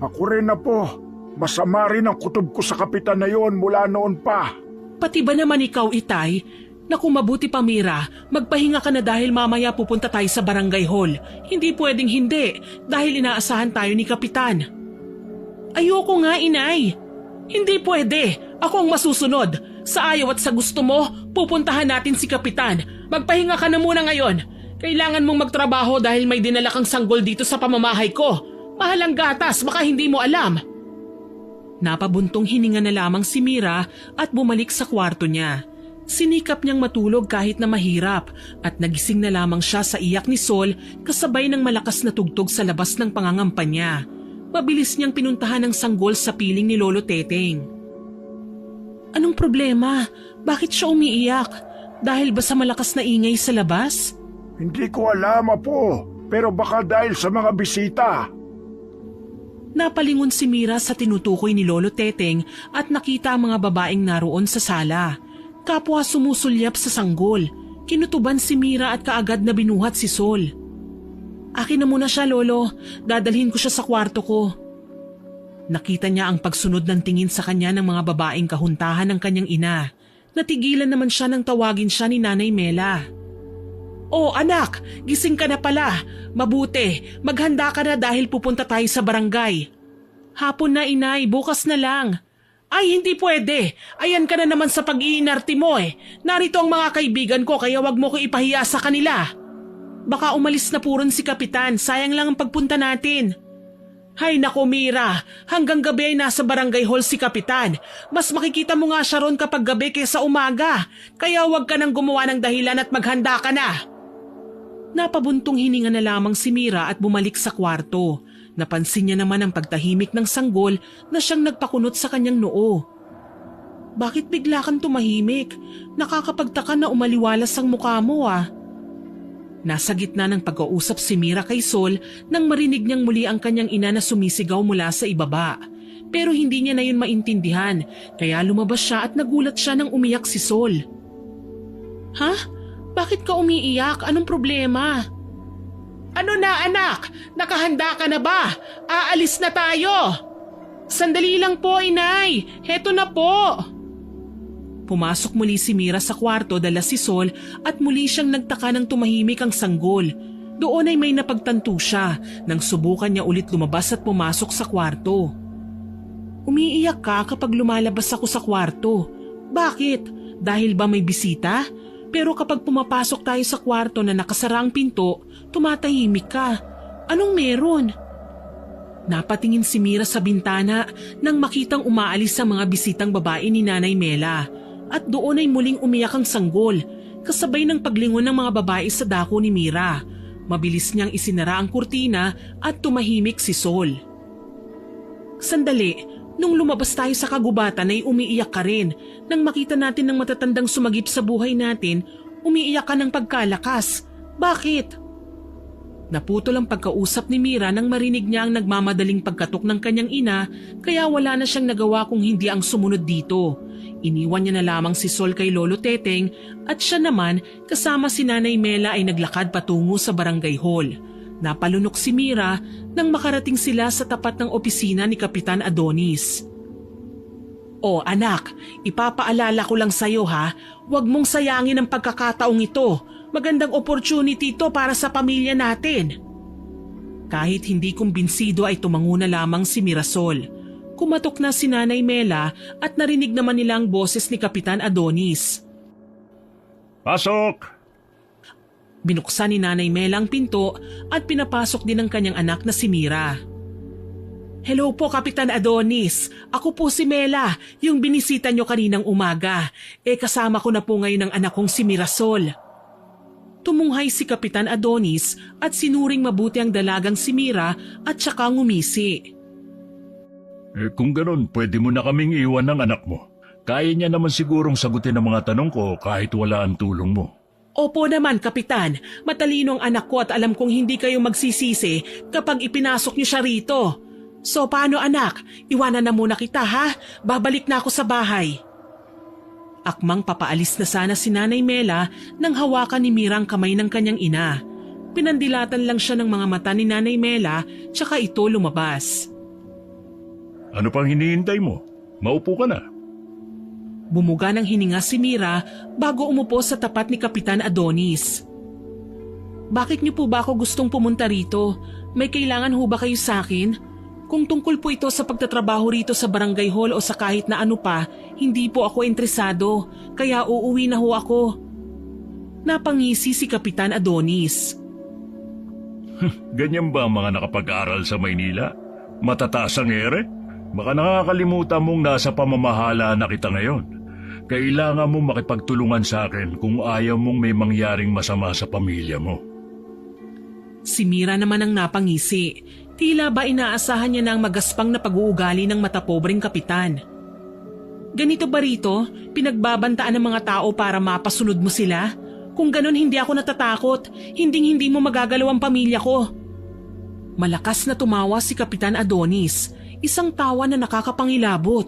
Ako rin na po. Masama rin ang kutob ko sa kapitan na yon mula noon pa. Pati ba naman ikaw, Itay? Naku, mabuti pa, Mira. Magpahinga ka na dahil mamaya pupunta tayo sa barangay hall. Hindi pwedeng hindi dahil inaasahan tayo ni Kapitan. Ayoko nga, Inay. Hindi pwede. Ako ang masusunod. Sa ayaw at sa gusto mo, pupuntahan natin si Kapitan. Magpahinga ka na muna ngayon. Kailangan mong magtrabaho dahil may dinala kang sanggol dito sa pamamahay ko. Mahalang gatas, baka hindi mo alam. Napabuntong hininga na lamang si Mira at bumalik sa kwarto niya. Sinikap niyang matulog kahit na mahirap at nagising na lamang siya sa iyak ni Sol kasabay ng malakas na tugtog sa labas ng pangangampa niya. Mabilis niyang pinuntahan ang sanggol sa piling ni Lolo Teteng. Anong problema? Bakit siya umiiyak? Dahil ba sa malakas na ingay sa labas? Hindi ko alam, Apo, pero baka dahil sa mga bisita. Napalingon si Mira sa tinutukoy ni Lolo Teteng at nakita ang mga babaeng naroon sa sala. Kapwa sumusulyap sa sanggol. Kinutuban si Mira at kaagad na binuhat si Sol. Akin na muna siya, Lolo. Dadalhin ko siya sa kwarto ko. Nakita niya ang pagsunod ng tingin sa kanya ng mga babaeng kahuntahan ng kanyang ina. Natigilan naman siya nang tawagin siya ni Nanay Mela. Oh anak, gising ka na pala. Mabuti, maghanda ka na dahil pupunta tayo sa barangay. Hapon na inay, bukas na lang. Ay hindi pwede, ayan ka na naman sa pag-iinarte mo eh. Narito ang mga kaibigan ko kaya wag mo ko ipahiya sa kanila. Baka umalis na puron si Kapitan, sayang lang ang pagpunta natin. Hay nako Mira, hanggang gabi ay nasa barangay hall si Kapitan. Mas makikita mo nga siya ron kapag gabi kaysa umaga. Kaya wag ka nang gumawa ng dahilan at maghanda ka na. Napabuntong hininga na lamang si Mira at bumalik sa kwarto. Napansin niya naman ang pagtahimik ng sanggol na siyang nagpakunot sa kanyang noo. Bakit bigla kang tumahimik? Nakakapagtaka na umaliwalas ang mukha mo ah. Nasa gitna ng pag-uusap si Mira kay Sol nang marinig niyang muli ang kanyang ina na sumisigaw mula sa ibaba. Pero hindi niya na yun maintindihan kaya lumabas siya at nagulat siya nang umiyak si Sol. Ha? Bakit ka umiiyak? Anong problema? Ano na anak? Nakahanda ka na ba? Aalis na tayo! Sandali lang po inay! Heto na po! Pumasok muli si Mira sa kwarto dala si Sol at muli siyang nagtaka ng tumahimik ang sanggol. Doon ay may napagtanto siya nang subukan niya ulit lumabas at pumasok sa kwarto. Umiiyak ka kapag lumalabas ako sa kwarto. Bakit? Dahil ba may bisita? Pero kapag pumapasok tayo sa kwarto na nakasara ang pinto, tumatahimik ka. Anong meron? Napatingin si Mira sa bintana nang makitang umaalis ang mga bisitang babae ni Nanay Mela. At doon ay muling umiyak ang sanggol, kasabay ng paglingon ng mga babae sa dako ni Mira. Mabilis niyang isinara ang kurtina at tumahimik si Sol. Sandali, nung lumabas tayo sa kagubatan ay umiiyak ka rin. Nang makita natin ng matatandang sumagip sa buhay natin, umiiyak ka ng pagkalakas. Bakit? Naputol ang pagkausap ni Mira nang marinig niya ang nagmamadaling pagkatok ng kanyang ina kaya wala na siyang nagawa kung hindi ang sumunod dito. Iniwan niya na lamang si Sol kay Lolo Teteng at siya naman kasama si Nanay Mela ay naglakad patungo sa barangay hall. Napalunok si Mira nang makarating sila sa tapat ng opisina ni Kapitan Adonis. O anak, ipapaalala ko lang sa'yo ha, huwag mong sayangin ang pagkakataong ito. Magandang opportunity ito para sa pamilya natin. Kahit hindi kumbinsido ay tumango na lamang si Mirasol. Kumatok na si Nanay Mela at narinig naman nila ang boses ni Kapitan Adonis. Pasok! Binuksan ni Nanay Mela ang pinto at pinapasok din ang kanyang anak na si Mira. Hello po Kapitan Adonis, ako po si Mela, yung binisita nyo kaninang umaga. Kasama ko na po ngayon ang anak kong si Mirasol. Tumunghay si Kapitan Adonis at sinuring mabuti ang dalagang si Mira at saka ngumisi. Kung ganon, pwede mo na kaming iwan ng anak mo. Kaya niya naman sigurong sagutin ang mga tanong ko kahit wala ang tulong mo. Opo naman, Kapitan. Matalino ang anak ko at alam kong hindi kayo magsisisi kapag ipinasok niyo siya rito. So paano anak? Iwanan na muna kita ha? Babalik na ako sa bahay. Akmang papaalis na sana si Nanay Mela nang hawakan ni Mira ang kamay ng kanyang ina. Pinandilatan lang siya ng mga mata ni Nanay Mela tsaka ito lumabas. Ano pang hinihintay mo? Maupo ka na. Bumuga ng hininga si Mira bago umupo sa tapat ni Kapitan Adonis. Bakit niyo po ba ako gustong pumunta rito? May kailangan ho ba kayo sa akin? Kung tungkol po ito sa pagtatrabaho rito sa barangay hall o sa kahit na ano pa, hindi po ako interesado, kaya uuwi na ho ako. Napangisi si Kapitan Adonis. Ganyan ba ang mga nakapag-aral sa Maynila? Matataas ang ere? Baka nakakalimutan mong nasa pamamahala na kita ngayon. Kailangan mong makipagtulungan sa akin kung ayaw mong may mangyaring masama sa pamilya mo. Si Mira naman ang napangisi. Tila ba inaasahan niya na ang magaspang na pag-uugali ng matapobreng kapitan. Ganito ba rito? Pinagbabantaan ng mga tao para mapasunod mo sila? Kung ganon hindi ako natatakot, hindi mo magagalaw ang pamilya ko. Malakas na tumawa si Kapitan Adonis, isang tawa na nakakapangilabot.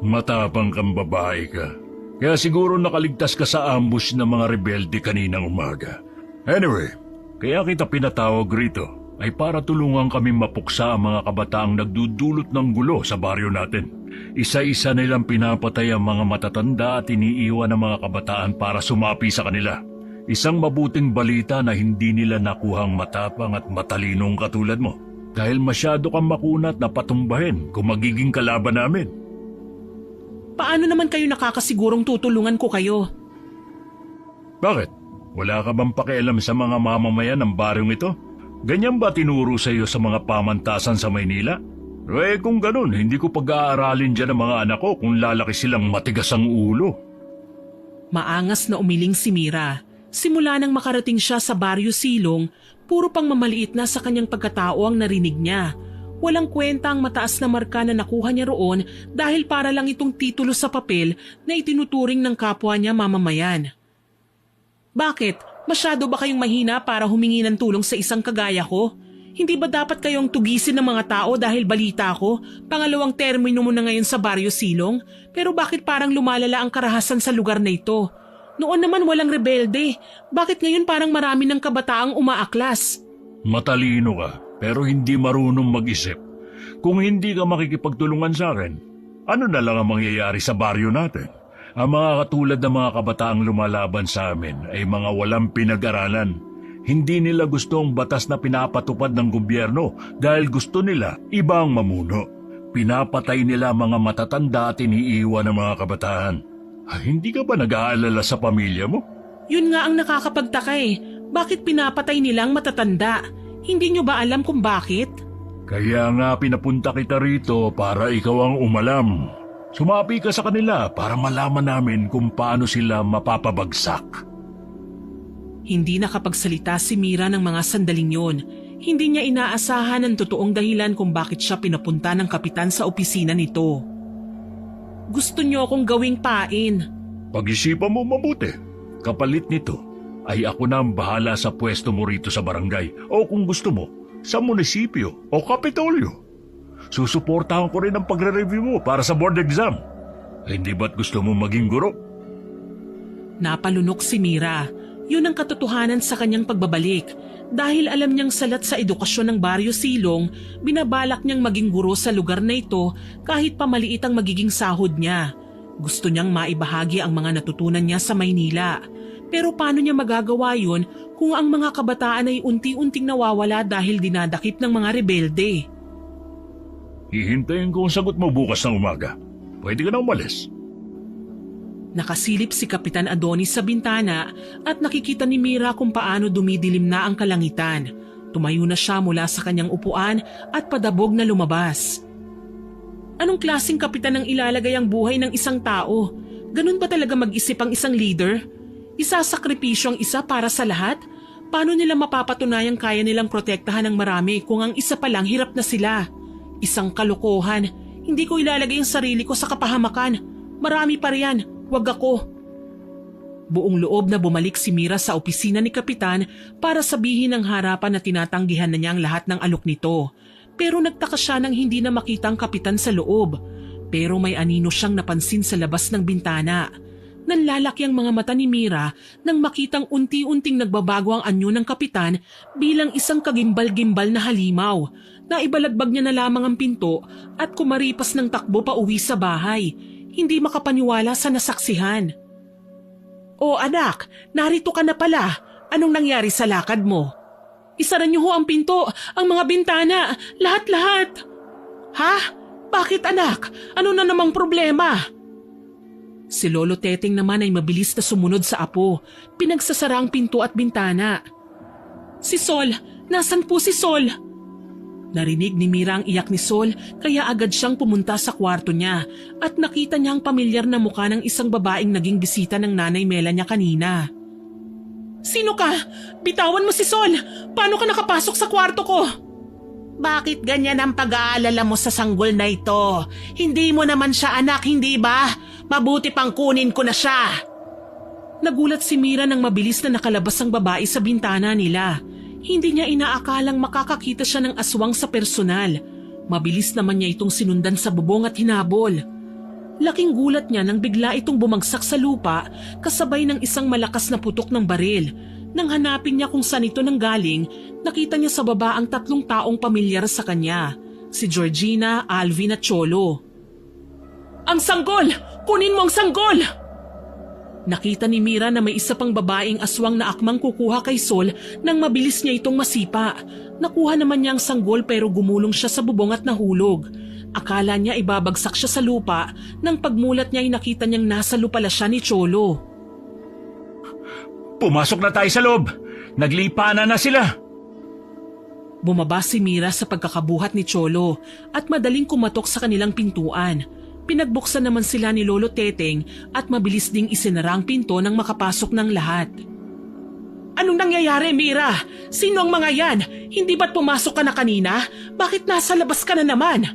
Matapang kang babae ka. Kaya siguro nakaligtas ka sa ambush ng mga rebelde kaninang umaga. Anyway, kaya kita pinatawag rito ay para tulungan kami mapuksa ang mga kabataang nagdudulot ng gulo sa baryo natin. Isa-isa nilang pinapatay ang mga matatanda at iniiwan ang mga kabataan para sumapi sa kanila. Isang mabuting balita na hindi nila nakuhang matapang at matalinong katulad mo. Dahil masyado kang makunat na patumbahin kung magiging kalaban namin. Paano naman kayo nakakasigurong tutulungan ko kayo? Bakit? Wala ka bang pakialam sa mga mamamayan ng baryong ito? Ganyan ba tinuro sa iyo sa mga pamantasan sa Maynila? Kung ganun, hindi ko pag-aaralin dyan ang mga anak ko kung lalaki silang matigas ang ulo. Maangas na umiling si Mira. Simula nang makarating siya sa Baryo Silong, puro pang mamaliit na sa kanyang pagkatao ang narinig niya. Walang kwenta ang mataas na marka na nakuha niya roon dahil para lang itong titulo sa papel na itinuturing ng kapwa niya mamamayan. Bakit? Masyado ba kayong mahina para humingi ng tulong sa isang kagaya ko? Hindi ba dapat kayong tugisin ng mga tao dahil balita ko? Pangalawang termino mo na ngayon sa Baryo Silong, pero bakit parang lumalala ang karahasan sa lugar na ito? Noon naman walang rebelde. Bakit ngayon parang marami ng kabataang umaaklas? Matalino ka, pero hindi marunong mag-isip. Kung hindi ka makikipagtulungan sa akin, ano na lang ang mangyayari sa baryo natin? Ang mga katulad ng mga kabataang lumalaban sa amin ay mga walang pinag-aralan. Hindi nila gusto ang batas na pinapatupad ng gobyerno dahil gusto nila ibang mamuno. Pinapatay nila mga matatanda at iniiwan ng mga kabataan. Hindi ka ba nag-aalala sa pamilya mo? Yun nga ang nakakapagtaka eh. Bakit pinapatay nilang matatanda? Hindi nyo ba alam kung bakit? Kaya nga pinapunta kita rito para ikaw ang umalam. Sumapi ka sa kanila para malaman namin kung paano sila mapapabagsak. Hindi nakapagsalita si Mira ng mga sandaling yon. Hindi niya inaasahan ang totoong dahilan kung bakit siya pinapunta ng kapitan sa opisina nito. Gusto niyo akong gawing pain. Pag-isipan mo mabuti. Kapalit nito ay ako na ang bahala sa pwesto mo rito sa barangay o kung gusto mo, sa munisipyo o kapitolyo. Susuportahan ko rin ang pagre-review mo para sa board exam. Hindi ba't gusto mo maging guro? Napalunok si Mira. Yun ang katotohanan sa kanyang pagbabalik. Dahil alam niyang salat sa edukasyon ng Baryo Silong, binabalak niyang maging guro sa lugar na ito kahit pamaliit ang magiging sahod niya. Gusto niyang maibahagi ang mga natutunan niya sa Maynila. Pero paano niya magagawa yun kung ang mga kabataan ay unti-unting nawawala dahil dinadakip ng mga rebelde? Hihintayin ko ang sagot mo bukas ng umaga. Pwede ka na umalis. Nakasilip si Kapitan Adonis sa bintana at nakikita ni Mira kung paano dumidilim na ang kalangitan. Tumayo na siya mula sa kanyang upuan at padabog na lumabas. Anong klaseng kapitan ang ilalagay ang buhay ng isang tao? Ganun ba talaga mag-isip ang isang leader? Isasakripisyo ang isa para sa lahat? Paano nila mapapatunayang kaya nilang protektahan ng marami kung ang isa pa lang hirap na sila? Isang kalokohan. Hindi ko ilalagay ang sarili ko sa kapahamakan. Marami pa riyan. Wag ako. Buong loob na bumalik si Mira sa opisina ni Kapitan para sabihin ng harapan na tinatanggihan na niya ang lahat ng alok nito. Pero nagtaka siya nang hindi na makita ang Kapitan sa loob. Pero may anino siyang napansin sa labas ng bintana. Nanlalaki ang mga mata ni Mira nang makitang unti-unting nagbabago ang anyo ng Kapitan bilang isang kagimbal-gimbal na halimaw. Naibalagbag niya na lamang ang pinto at kumaripas ng takbo pa uwi sa bahay. Hindi makapaniwala sa nasaksihan. "O anak, narito ka na pala. Anong nangyari sa lakad mo?" "Isara niyo ho ang pinto, ang mga bintana, lahat-lahat." "Ha? Bakit anak? Ano na namang problema?" Si Lolo Teteng naman ay mabilis na sumunod sa apo. Pinagsasara ang pinto at bintana. "Si Sol, nasan po si Sol?" Narinig ni Mira ang iyak ni Sol kaya agad siyang pumunta sa kwarto niya at nakita niya ang pamilyar na mukha ng isang babaeng naging bisita ng nanay Mela niya kanina. Sino ka? Bitawan mo si Sol! Paano ka nakapasok sa kwarto ko? Bakit ganyan ang pag-aalala mo sa sanggol na ito? Hindi mo naman siya anak, hindi ba? Mabuti pang kunin ko na siya. Nagulat si Mira nang mabilis na nakalabas ang babae sa bintana nila. Hindi niya inaakalang makakakita siya ng aswang sa personal. Mabilis naman niya itong sinundan sa bubong at hinabol. Laking gulat niya nang bigla itong bumagsak sa lupa kasabay ng isang malakas na putok ng baril. Nang hanapin niya kung saan ito nanggaling, nakita niya sa baba ang 3 taong pamilyar sa kanya, si Georgina, Alvin at Cholo. Ang sanggol! Kunin mo ang sanggol! Nakita ni Mira na may isa pang babaeng aswang na akmang kukuha kay Sol nang mabilis niya itong masipa. Nakuha naman niya ang sanggol pero gumulong siya sa bubong at nahulog. Akala niya ibabagsak siya sa lupa nang pagmulat niya ay nakita niyang nasa lupala siya ni Cholo. Pumasok na tayo sa loob. Naglipanan na sila. Bumaba si Mira sa pagkakabuhat ni Cholo at madaling kumatok sa kanilang pintuan. Pinagbuksan naman sila ni Lolo Teteng at mabilis ding isinara ang pinto nang makapasok ng lahat. Anong nangyayari, Mira? Sino ang mga yan? Hindi ba't pumasok ka na kanina? Bakit nasa labas ka na naman?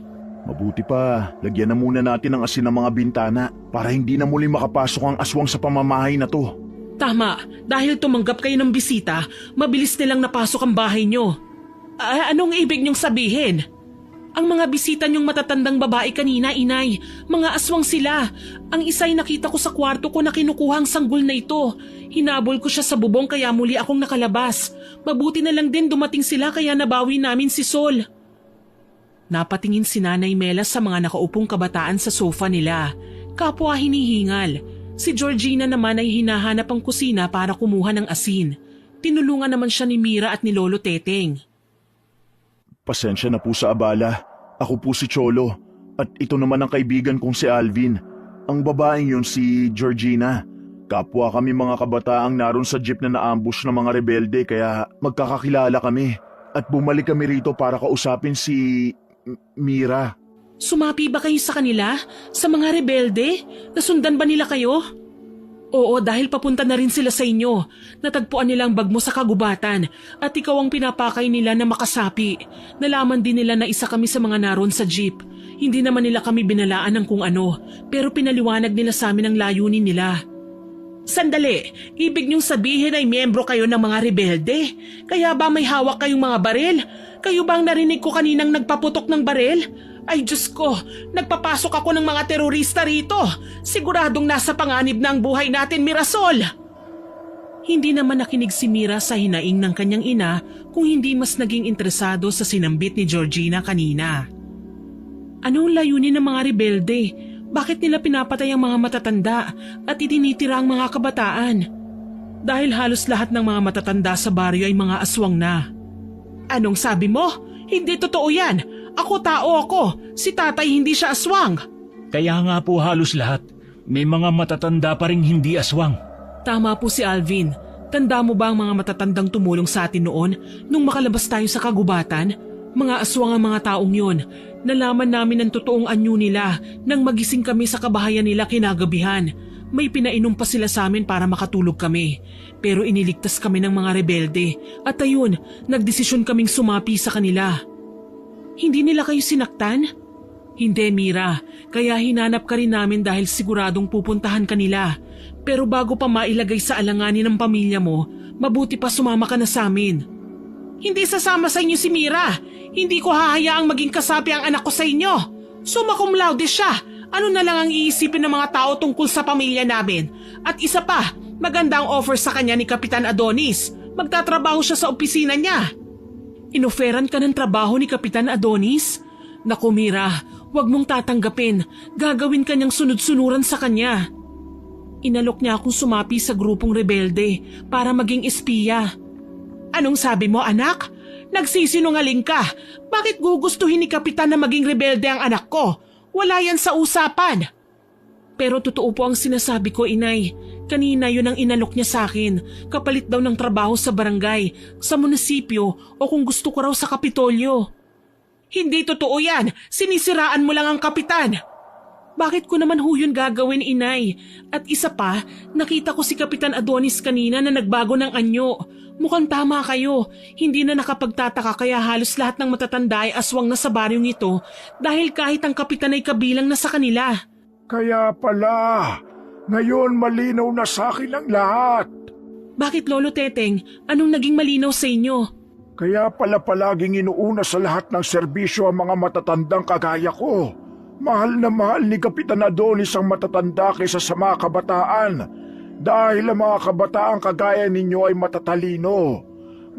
Mabuti pa, lagyan na muna natin ng asin ng mga bintana para hindi na muli makapasok ang aswang sa pamamahay na to. Tama, dahil tumanggap kayo ng bisita, mabilis nilang napasok ang bahay nyo. Anong ibig niyong sabihin? Ang mga bisita niyong matatandang babae kanina, inay, mga aswang sila. Ang isa'y nakita ko sa kwarto ko na kinukuha ang sanggol na ito. Hinabol ko siya sa bubong kaya muli akong nakalabas. Mabuti na lang din dumating sila kaya nabawi namin si Sol. Napatingin si Nanay Mela sa mga nakaupong kabataan sa sofa nila. Kapwa hinihingal. Si Georgina naman ay hinahanap ang kusina para kumuha ng asin. Tinulungan naman siya ni Mira at ni Lolo Teteng. Pasensya na po sa abala. Ako po si Cholo. At ito naman ang kaibigan kong si Alvin. Ang babaeng yun si Georgina. Kapwa kami mga kabataang naroon sa jeep na naambush ng mga rebelde kaya magkakakilala kami. At bumalik kami rito para kausapin si Mira. Sumapi ba kayo sa kanila? Sa mga rebelde? Nasundan ba nila kayo? Oo, dahil papunta na rin sila sa inyo. Natagpuan nila ang bag mo sa kagubatan at ikaw ang pinapakay nila na makasapi. Nalaman din nila na isa kami sa mga naroon sa jeep. Hindi naman nila kami binalaan ng kung ano, pero pinaliwanag nila sa amin ang layunin nila. Sandali, ibig niyong sabihin ay miyembro kayo ng mga rebelde? Kaya ba may hawak kayong mga baril? Kayo ba ang narinig ko kaninang nagpaputok ng baril? Ay Diyos ko, nagpapasok ako ng mga terorista rito. Siguradong nasa panganib na ang buhay natin, Mirasol. Hindi naman nakinig si Mira sa hinaing ng kanyang ina kung hindi mas naging interesado sa sinambit ni Georgina kanina. Anong layunin ng mga rebelde? Bakit nila pinapatay ang mga matatanda at itinitira ang mga kabataan? Dahil halos lahat ng mga matatanda sa baryo ay mga aswang na. Anong sabi mo? Hindi totoo yan. Ako tao ako. Si tatay hindi siya aswang. Kaya nga po halos lahat. May mga matatanda pa ring hindi aswang. Tama po si Alvin. Tanda mo ba ang mga matatandang tumulong sa atin noon nung makalabas tayo sa kagubatan? Mga aswang ang mga taong yun. Nalaman namin ang totoong anyo nila nang magising kami sa kabahayan nila kinagabihan. May pinainom pa sila sa amin para makatulog kami. Pero iniligtas kami ng mga rebelde. At ayun, nagdesisyon kaming sumapi sa kanila. Hindi nila kayo sinaktan? Hindi, Mira. Kaya hinanap ka rin namin dahil siguradong pupuntahan ka nila. Pero bago pa mailagay sa alanganin ng pamilya mo, mabuti pa sumama ka na sa amin. Hindi sasama sa inyo si Mira. Hindi ko hahayaang maging kasapi ang anak ko sa inyo. Summa cum laude siya. Ano na lang ang iisipin ng mga tao tungkol sa pamilya namin? At isa pa, maganda ang offer sa kanya ni Kapitan Adonis. Magtatrabaho siya sa opisina niya. Inoferan ka ng trabaho ni Kapitan Adonis? Naku Mira, huwag mong tatanggapin. Gagawin ka niyang sunod-sunuran sa kanya. Inalok niya akong sumapi sa grupong rebelde para maging espiya. Anong sabi mo, anak? Nagsisinungaling ka. Bakit gugustuhin ni Kapitan na maging rebelde ang anak ko? Wala yan sa usapan. Pero totoo po ang sinasabi ko, inay. Kanina yun ang inalok niya sa akin. Kapalit daw ng trabaho sa barangay, sa munisipyo o kung gusto ko raw sa Kapitolyo. Hindi totoo yan. Sinisiraan mo lang ang kapitan. Bakit ko naman ho yun gagawin, inay? At isa pa, nakita ko si Kapitan Adonis kanina na nagbago ng anyo. Mukhang tama kayo. Hindi na nakapagtataka kaya halos lahat ng matatanda ay aswang na sa baryong ito dahil kahit ang kapitan ay kabilang na sa kanila. Kaya pala, ngayon malinaw na sa akin ang lahat. Bakit, Lolo Teteng? Anong naging malinaw sa inyo? Kaya pala palaging inuuna sa lahat ng serbisyo ang mga matatandang kagaya ko. Mahal na mahal ni Kapitan Adonis ang matatanda kaysa sa mga kabataan dahil ang mga kabataan kagaya ninyo ay matatalino.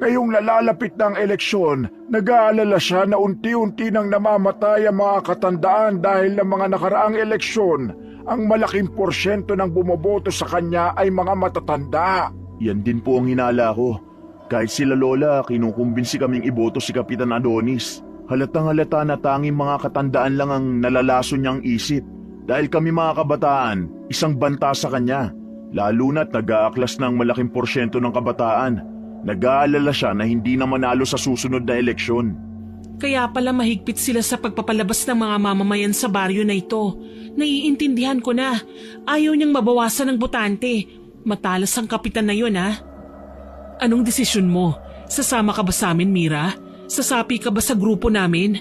Ngayong nalalapit ng eleksyon, nag-aalala siya na unti-unti nang namamatay ang mga katandaan dahil ng mga nakaraang eleksyon, ang malaking porsyento ng bumoboto sa kanya ay mga matatanda. Yan din po ang hinala ko. Kahit sila lola, kinukumbinsi kaming iboto si Kapitan Adonis. Halatang halata na tanging mga katandaan lang ang nalalason niyang isip. Dahil kami mga kabataan, isang banta sa kanya. Lalo na't nag-aaklas ng malaking porsyento ng kabataan. Nag-aalala siya na hindi na manalo sa susunod na eleksyon. Kaya pala mahigpit sila sa pagpapalabas ng mga mamamayan sa baryo na ito. Naiintindihan ko na. Ayaw niyang mabawasan ng botante. Matalas ang kapitan na yun, ha? Anong desisyon mo? Sasama ka ba sa amin, Mira? Sasapi ka ba sa grupo namin?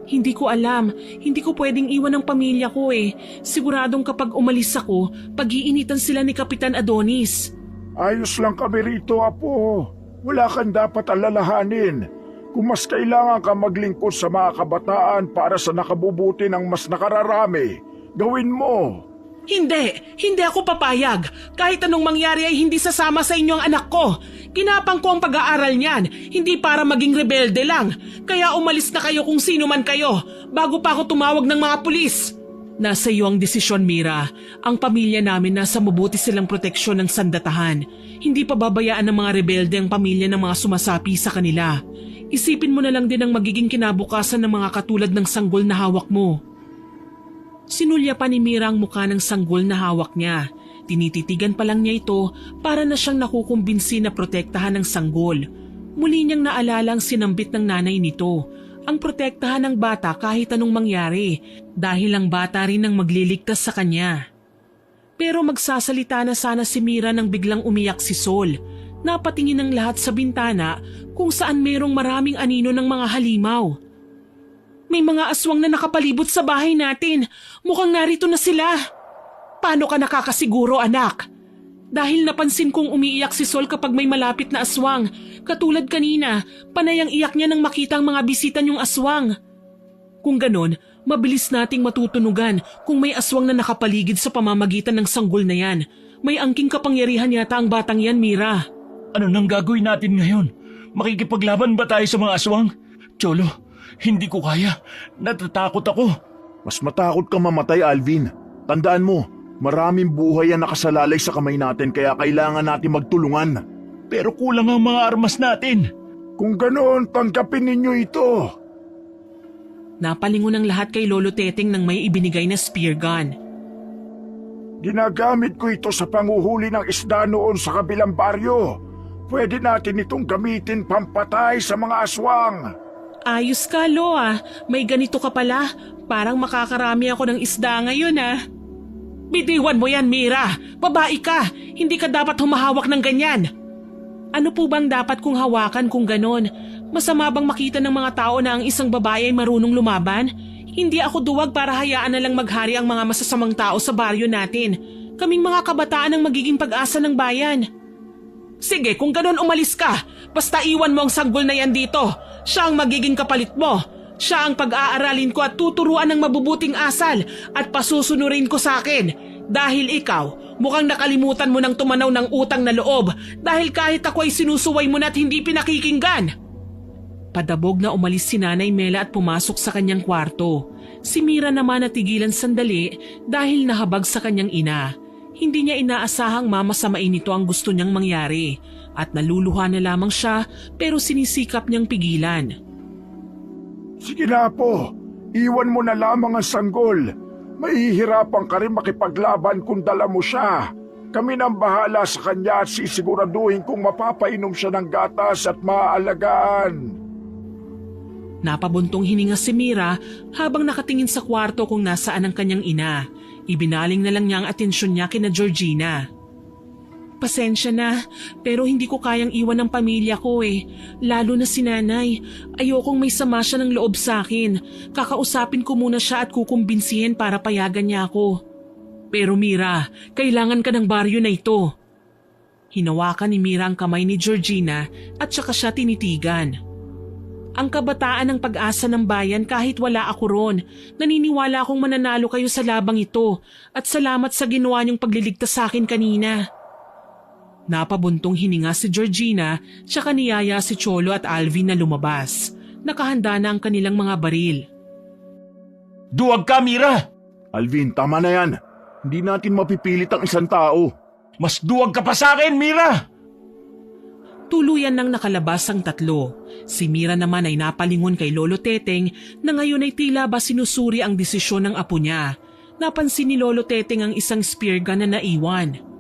Hindi ko alam. Hindi ko pwedeng iwan ang pamilya ko eh. Siguradong kapag umalis ako, pag-iinitan sila ni Kapitan Adonis. Ayos lang kami rito, Apo. Wala kang dapat alalahanin. Kung mas kailangan ka maglingkod sa mga kabataan para sa nakabubuti ng mas nakararami, gawin mo. Hindi ako papayag. Kahit anong mangyari ay hindi sasama sa inyo ang anak ko. Ginapang ko ang pag-aaral niyan, hindi para maging rebelde lang. Kaya umalis na kayo kung sino man kayo, bago pa ako tumawag ng mga pulis. Nasa iyo ang desisyon, Mira. Ang pamilya namin nasa mabuti silang proteksyon ng sandatahan. Hindi pa babayaan ng mga rebelde ang pamilya ng mga sumasapi sa kanila. Isipin mo na lang din ang magiging kinabukasan ng mga katulad ng sanggol na hawak mo. Sinulya pa ni Mira ang mukha ng sanggol na hawak niya. Tinititigan pa lang niya ito para na siyang nakukumbinsi na protektahan ng sanggol. Muli niyang naalala ang sinambit ng nanay nito. Ang protektahan ng bata kahit anong mangyari dahil ang bata rin ang magliligtas sa kanya. Pero magsasalita na sana si Mira nang biglang umiyak si Sol. Napatingin ang lahat sa bintana kung saan merong maraming anino ng mga halimaw. May mga aswang na nakapalibot sa bahay natin. Mukhang narito na sila. Paano ka nakakasiguro, anak? Dahil napansin kong umiiyak si Sol kapag may malapit na aswang. Katulad kanina, panay ang iyak niya nang makita ang mga bisita niyong aswang. Kung ganon, mabilis nating matutunugan kung may aswang na nakapaligid sa pamamagitan ng sanggol na yan. May angking kapangyarihan yata ang batang yan, Mira. Ano nang gagawin natin ngayon? Makikipaglaban ba tayo sa mga aswang? Cholo, hindi ko kaya. Natatakot ako. Mas matakot ka mamatay, Alvin. Tandaan mo, maraming buhay ang nakasalalay sa kamay natin kaya kailangan natin magtulungan. Pero kulang ang mga armas natin. Kung ganoon, tanggapin ninyo ito. Napalingon ang lahat kay Lolo Teteng nang may ibinigay na spear gun. Ginagamit ko ito sa panguhuli ng isda noon sa kabilang baryo. Pwede natin itong gamitin pampatay sa mga aswang. Ayos ka, Lo ah. May ganito ka pala. Parang makakarami ako ng isda ngayon ah. Bitiwan mo yan, Mira. Babae ka. Hindi ka dapat humahawak ng ganyan. Ano po bang dapat kong hawakan kung ganon? Masama bang makita ng mga tao na ang isang babae ay marunong lumaban? Hindi ako duwag para hayaan na lang maghari ang mga masasamang tao sa baryo natin. Kaming mga kabataan ang magiging pag-asa ng bayan. Sige, kung ganon umalis ka. Basta iwan mo ang sanggol na yan dito. Siya ang magiging kapalit mo. Siya ang pag-aaralin ko at tuturuan ng mabubuting asal at pasusunurin ko sa akin. Dahil ikaw, mukhang nakalimutan mo ng tumanaw ng utang na loob dahil kahit ako ay sinusuway mo na at hindi pinakikinggan. Padabog na umalis si Nanay Mela at pumasok sa kanyang kwarto. Si Mira naman natigilan sandali dahil nahabag sa kanyang ina. Hindi niya inaasahang mamasamain nito ang gusto niyang mangyari at naluluha na lamang siya pero sinisikap niyang pigilan. Sige na po, iwan mo na lamang ang sanggol. Mahihirapan ka rin makipaglaban kung dala mo siya. Kami nang bahala sa kanya at sisiguraduhin kung mapapainom siya ng gatas at maaalagaan. Napabuntong hininga si Mira habang nakatingin sa kwarto kung nasaan ang kanyang ina. Ibinaling na lang niya ang atensyon niya kina Georgina. Pasensya na, pero hindi ko kayang iwan ang pamilya ko eh. Lalo na si nanay. Ayokong may sama siya ng loob sa akin. Kakausapin ko muna siya at kukumbinsihin para payagan niya ako. Pero Mira, kailangan ka ng baryo na ito. Hinawakan ni Mira ang kamay ni Georgina at saka siya tinitigan. Ang kabataan ng pag-asa ng bayan kahit wala ako ron. Naniniwala akong mananalo kayo sa labang ito at salamat sa ginawa niyong pagliligtas sa akin kanina. Napabuntong hininga si Georgina, tsaka niyaya si Cholo at Alvin na lumabas. Nakahanda na ang kanilang mga baril. Duwag ka, Mira! Alvin, tama na yan. Hindi natin mapipilit ang isang tao. Mas duwag ka pa sa akin, Mira! Tuluyan nang nakalabas ang tatlo. Si Mira naman ay napalingon kay Lolo Teteng na ngayon ay tila ba sinusuri ang desisyon ng apo niya. Napansin ni Lolo Teteng ang isang spear gun na naiwan.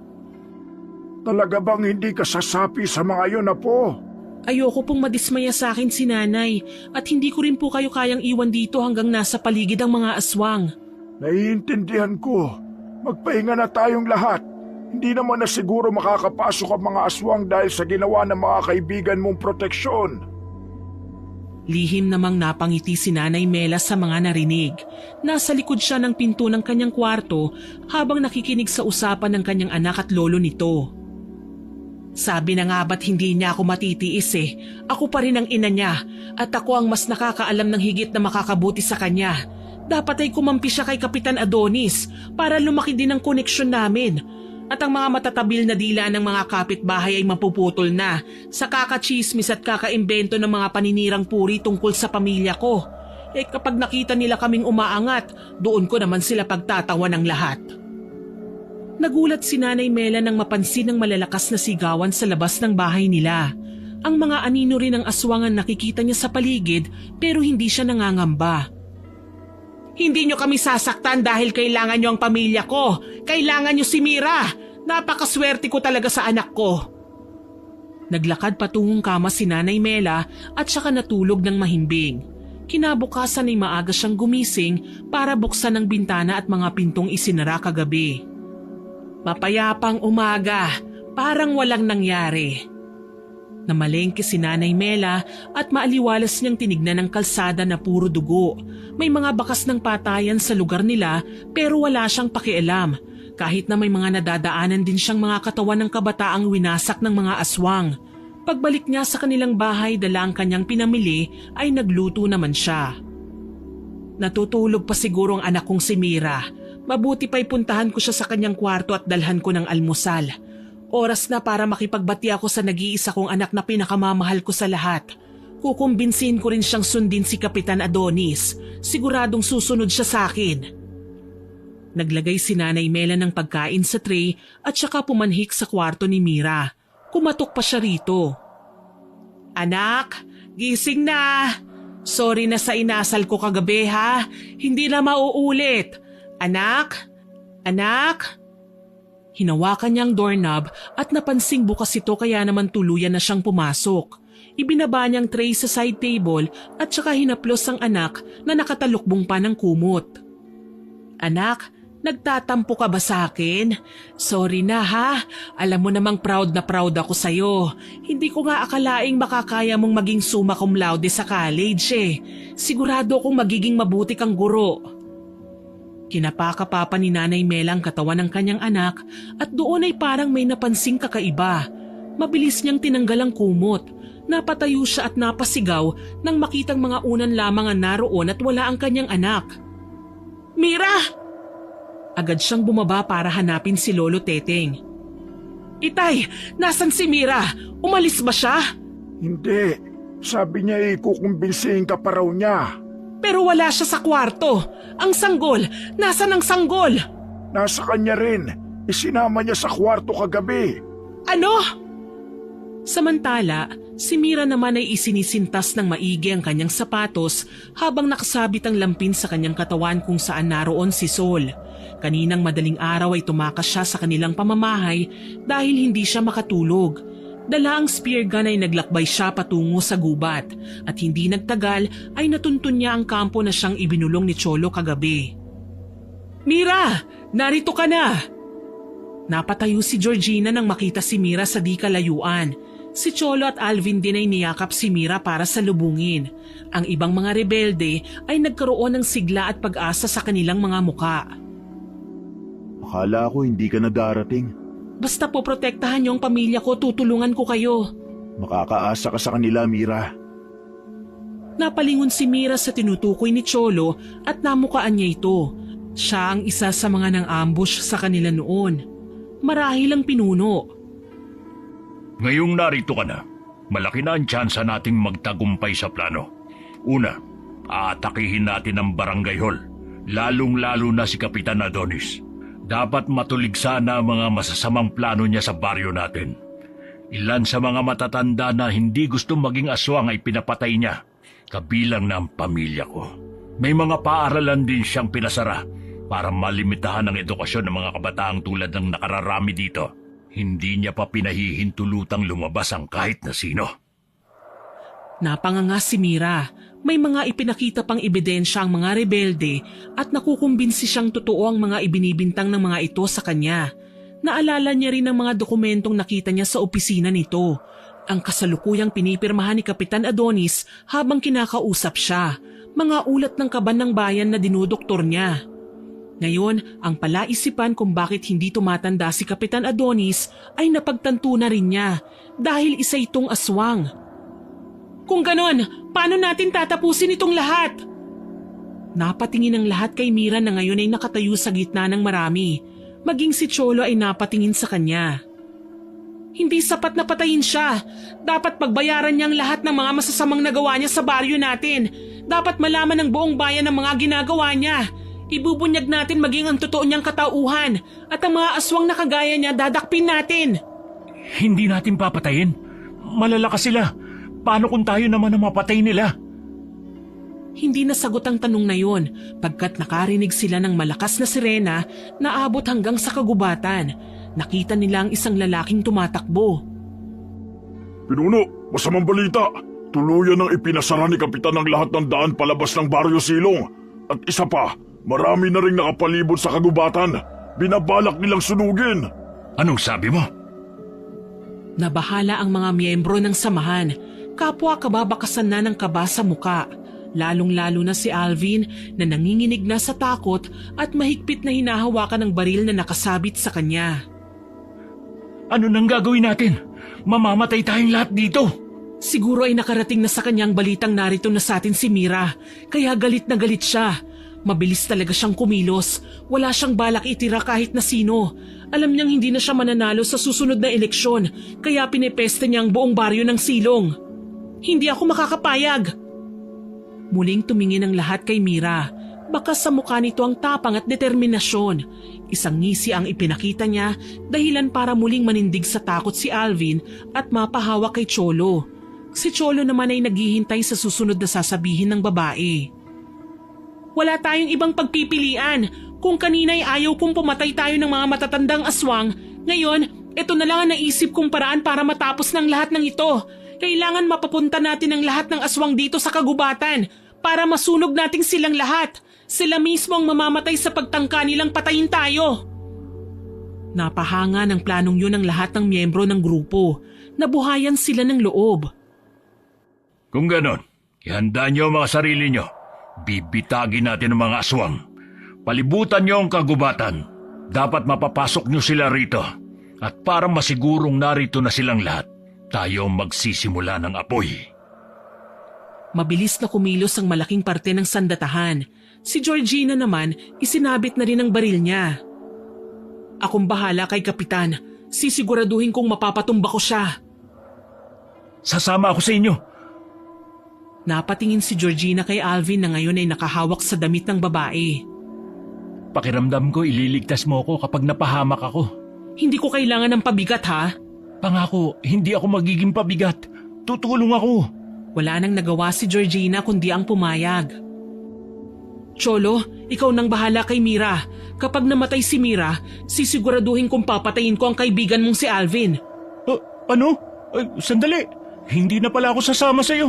Talaga bang hindi ka sasapi sa mga yun, Apo? Ayoko pong madismaya sa akin si nanay at hindi ko rin po kayo kayang iwan dito hanggang nasa paligid ang mga aswang. Naiintindihan ko. Magpahinga na tayong lahat. Hindi naman na siguro makakapasok ang mga aswang dahil sa ginawa ng mga kaibigan mong proteksyon. Lihim namang napangiti si Nanay Mela sa mga narinig. Nasa likod siya ng pinto ng kanyang kwarto habang nakikinig sa usapan ng kanyang anak at lolo nito. Sabi na nga ba't hindi niya ako matitiis eh. Ako pa rin ang ina niya at ako ang mas nakakaalam ng higit na makakabuti sa kanya. Dapat ay kumampi siya kay Kapitan Adonis para lumaki din ang koneksyon namin. At ang mga matatabil na dila ng mga kapitbahay ay mapuputol na sa kakachismis at kakaimbento ng mga paninirang puri tungkol sa pamilya ko. Eh kapag nakita nila kaming umaangat, doon ko naman sila pagtatawa ng lahat. Nagulat si Nanay Mela nang mapansin ang malalakas na sigawan sa labas ng bahay nila. Ang mga anino rin ng aswangan nakikita niya sa paligid pero hindi siya nangangamba. Hindi niyo kami sasaktan dahil kailangan niyo ang pamilya ko. Kailangan niyo si Mira. Napakaswerte ko talaga sa anak ko. Naglakad patungong kama si Nanay Mela at saka natulog ng mahimbing. Kinabukasan ay maaga siyang gumising para buksan ang bintana at mga pintong isinara kagabi. Mapayapang umaga, parang walang nangyari. Namalengke si Nanay Mela at maaliwalas niyang tinignan ang kalsada na puro dugo. May mga bakas ng patayan sa lugar nila pero wala siyang pakialam. Kahit na may mga nadadaanan din siyang mga katawan ng kabataang winasak ng mga aswang. Pagbalik niya sa kanilang bahay dala ang kanyang pinamili ay nagluto naman siya. Natutulog pa siguro ang anak kong si Mira. Mabuti pa'y puntahan ko siya sa kanyang kwarto at dalhan ko ng almusal. Oras na para makipagbati ako sa nag-iisa kong anak na pinakamamahal ko sa lahat. Kukumbinsin ko rin siyang sundin si Kapitan Adonis. Siguradong susunod siya sa akin. Naglagay si Nanay Mela ng pagkain sa tray at saka pumanhik sa kwarto ni Mira. Kumatok pa siya rito. Anak, gising na. Sorry na sa inasal ko kagabi ha. Hindi na mauulit. Anak? Anak? Hinawakan niya ang doorknob at napansing bukas ito kaya naman tuluyan na siyang pumasok. Ibinaba niyang tray sa side table at saka hinaplos ang anak na nakatalukbong pa ng kumot. Anak, nagtatampo ka ba sa akin? Sorry na ha, alam mo namang proud na proud ako sa'yo. Hindi ko nga akalaing makakaya mong maging summa cum laude sa college eh. Sigurado akong magiging mabuti kang guro. Kinapakapapa ni Nanay Mela ang katawan ng kanyang anak at doon ay parang may napansing kakaiba. Mabilis niyang tinanggal ang kumot. Napatayo siya at napasigaw nang makitang mga unan lamang ang naroon at wala ang kanyang anak. Mira! Agad siyang bumaba para hanapin si Lolo Teteng. Itay, nasan si Mira? Umalis ba siya? Hindi. Sabi niya kukumbinsihin ka pa raw niya. Pero wala siya sa kwarto. Ang sanggol, nasan ang sanggol? Nasa kanya rin. Isinama niya sa kwarto kagabi. Ano? Samantala, si Mira naman ay isinisintas ng maigi ang kanyang sapatos habang nakasabit ang lampin sa kanyang katawan kung saan naroon si Sol. Kaninang madaling araw ay tumakas siya sa kanilang pamamahay dahil hindi siya makatulog. Dala ang spear gun ay naglakbay siya patungo sa gubat at hindi nagtagal ay natuntun niya ang kampo na siyang ibinulong ni Cholo kagabi. Mira! Narito ka na! Napatayo si Georgina nang makita si Mira sa di kalayuan. Si Cholo at Alvin din ay niyakap si Mira para salubungin. Ang ibang mga rebelde ay nagkaroon ng sigla at pag-asa sa kanilang mga muka. Akala ko hindi ka na darating. Basta po protektahan niyo ang pamilya ko, tutulungan ko kayo. Makakaasa ka sa kanila, Mira. Napalingon si Mira sa tinutukoy ni Cholo at namukaan niya ito. Siya ang isa sa mga nang-ambush sa kanila noon. Marahil ang pinuno. Ngayong narito ka na, malaki na ang tsansa nating magtagumpay sa plano. Una, aatakihin natin ang barangay hall, lalong-lalo na si Kapitan Adonis. Dapat matuligsa na ang mga masasamang plano niya sa baryo natin. Ilan sa mga matatanda na hindi gusto maging aswang ay pinapatay niya, kabilang na ang pamilya ko. May mga paaralan din siyang pinasara para malimitahan ang edukasyon ng mga kabataang tulad ng nakararami dito. Hindi niya pa pinahihintulutang lumabas ang kahit na sino. Napanganga si Mira. May mga ipinakita pang ebidensya ang mga rebelde at nakukumbinsi siyang totoo ang mga ibinibintang ng mga ito sa kanya. Naalala niya rin ang mga dokumentong nakita niya sa opisina nito. Ang kasalukuyang pinipirmahan ni Kapitan Adonis habang kinakausap siya. Mga ulat ng kaban ng bayan na dinudoktor niya. Ngayon, ang palaisipan kung bakit hindi tumatanda si Kapitan Adonis ay napagtanto na rin niya dahil isa itong aswang. Kung ganon, paano natin tatapusin itong lahat? Napatingin ang lahat kay Mira na ngayon ay nakatayo sa gitna ng marami. Maging si Cholo ay napatingin sa kanya. Hindi sapat na patayin siya. Dapat pagbayaran niya ang lahat ng mga masasamang nagawa niya sa baryo natin. Dapat malaman ng buong bayan ang mga ginagawa niya. Ibubunyag natin maging ang totoo niyang katauhan at ang mga aswang na kagaya niya dadakpin natin. Hindi natin papatayin. Malalakas sila. Paano kung tayo naman ang mapatay nila? Hindi nasagot ang tanong na yon pagkat nakarinig sila ng malakas na sirena na abot hanggang sa kagubatan. Nakita nila ang isang lalaking tumatakbo. Pinuno, masamang balita. Tuluyan ang ipinasara ni Kapitan ang lahat ng daan palabas ng Baryo Silong. At isa pa, marami na ring nakapalibot sa kagubatan. Binabalak nilang sunugin. Anong sabi mo? Nabahala ang mga miyembro ng samahan. Kapwa kababakasan na ng kaba sa muka. Lalong-lalo na si Alvin na nanginginig na sa takot at mahigpit na hinahawakan ng baril na nakasabit sa kanya. Ano nang gagawin natin? Mamamatay tayong lahat dito. Siguro ay nakarating na sa kanyang balitang narito na sa atin si Mira, kaya galit na galit siya. Mabilis talaga siyang kumilos. Wala siyang balak itira kahit na sino. Alam niyang hindi na siya mananalo sa susunod na eleksyon, kaya pinepeste niya ang buong baryo ng Silong. Hindi ako makakapayag. Muling tumingin ang lahat kay Mira. Baka sa mukha nito ang tapang at determinasyon. Isang ngisi ang ipinakita niya dahilan para muling manindig sa takot si Alvin at mapahawak kay Cholo. Si Cholo naman ay naghihintay sa susunod na sasabihin ng babae. Wala tayong ibang pagpipilian. Kung kanina'y ayaw kong pumatay tayo ng mga matatandang aswang, ngayon, ito na lang ang naisip kong paraan para matapos ng lahat ng ito. Kailangan mapapunta natin ang lahat ng aswang dito sa kagubatan para masunog nating silang lahat. Sila mismo ang mamamatay sa pagtangka nilang patayin tayo. Napahanga ng planong yun ang lahat ng miyembro ng grupo. Nabuhayan sila ng loob. Kung ganon, ihanda niyo ang mga sarili niyo. Bibitagin natin ang mga aswang. Palibutan niyo ang kagubatan. Dapat mapapasok niyo sila rito. At para masigurong narito na silang lahat, tayo magsisimula ng apoy. Mabilis na kumilos ang malaking parte ng sandatahan. Si Georgina naman, isinabit na rin ang baril niya. Akong bahala kay Kapitan. Sisiguraduhin kong mapapatumba ko siya. Sasama ako sa inyo. Napatingin si Georgina kay Alvin na ngayon ay nakahawak sa damit ng babae. Pakiramdam ko ililigtas mo ako kapag napahamak ako. Hindi ko kailangan ng pabigat ha. Pangako, hindi ako magiging pabigat. Tutulong ako. Wala nang nagawa si Georgina kundi ang pumayag. Cholo, ikaw nang bahala kay Mira. Kapag namatay si Mira, sisiguraduhin kong papatayin ko ang kaibigan mong si Alvin. Ano? Ay, sandali. Hindi na pala ako sasama sa'yo.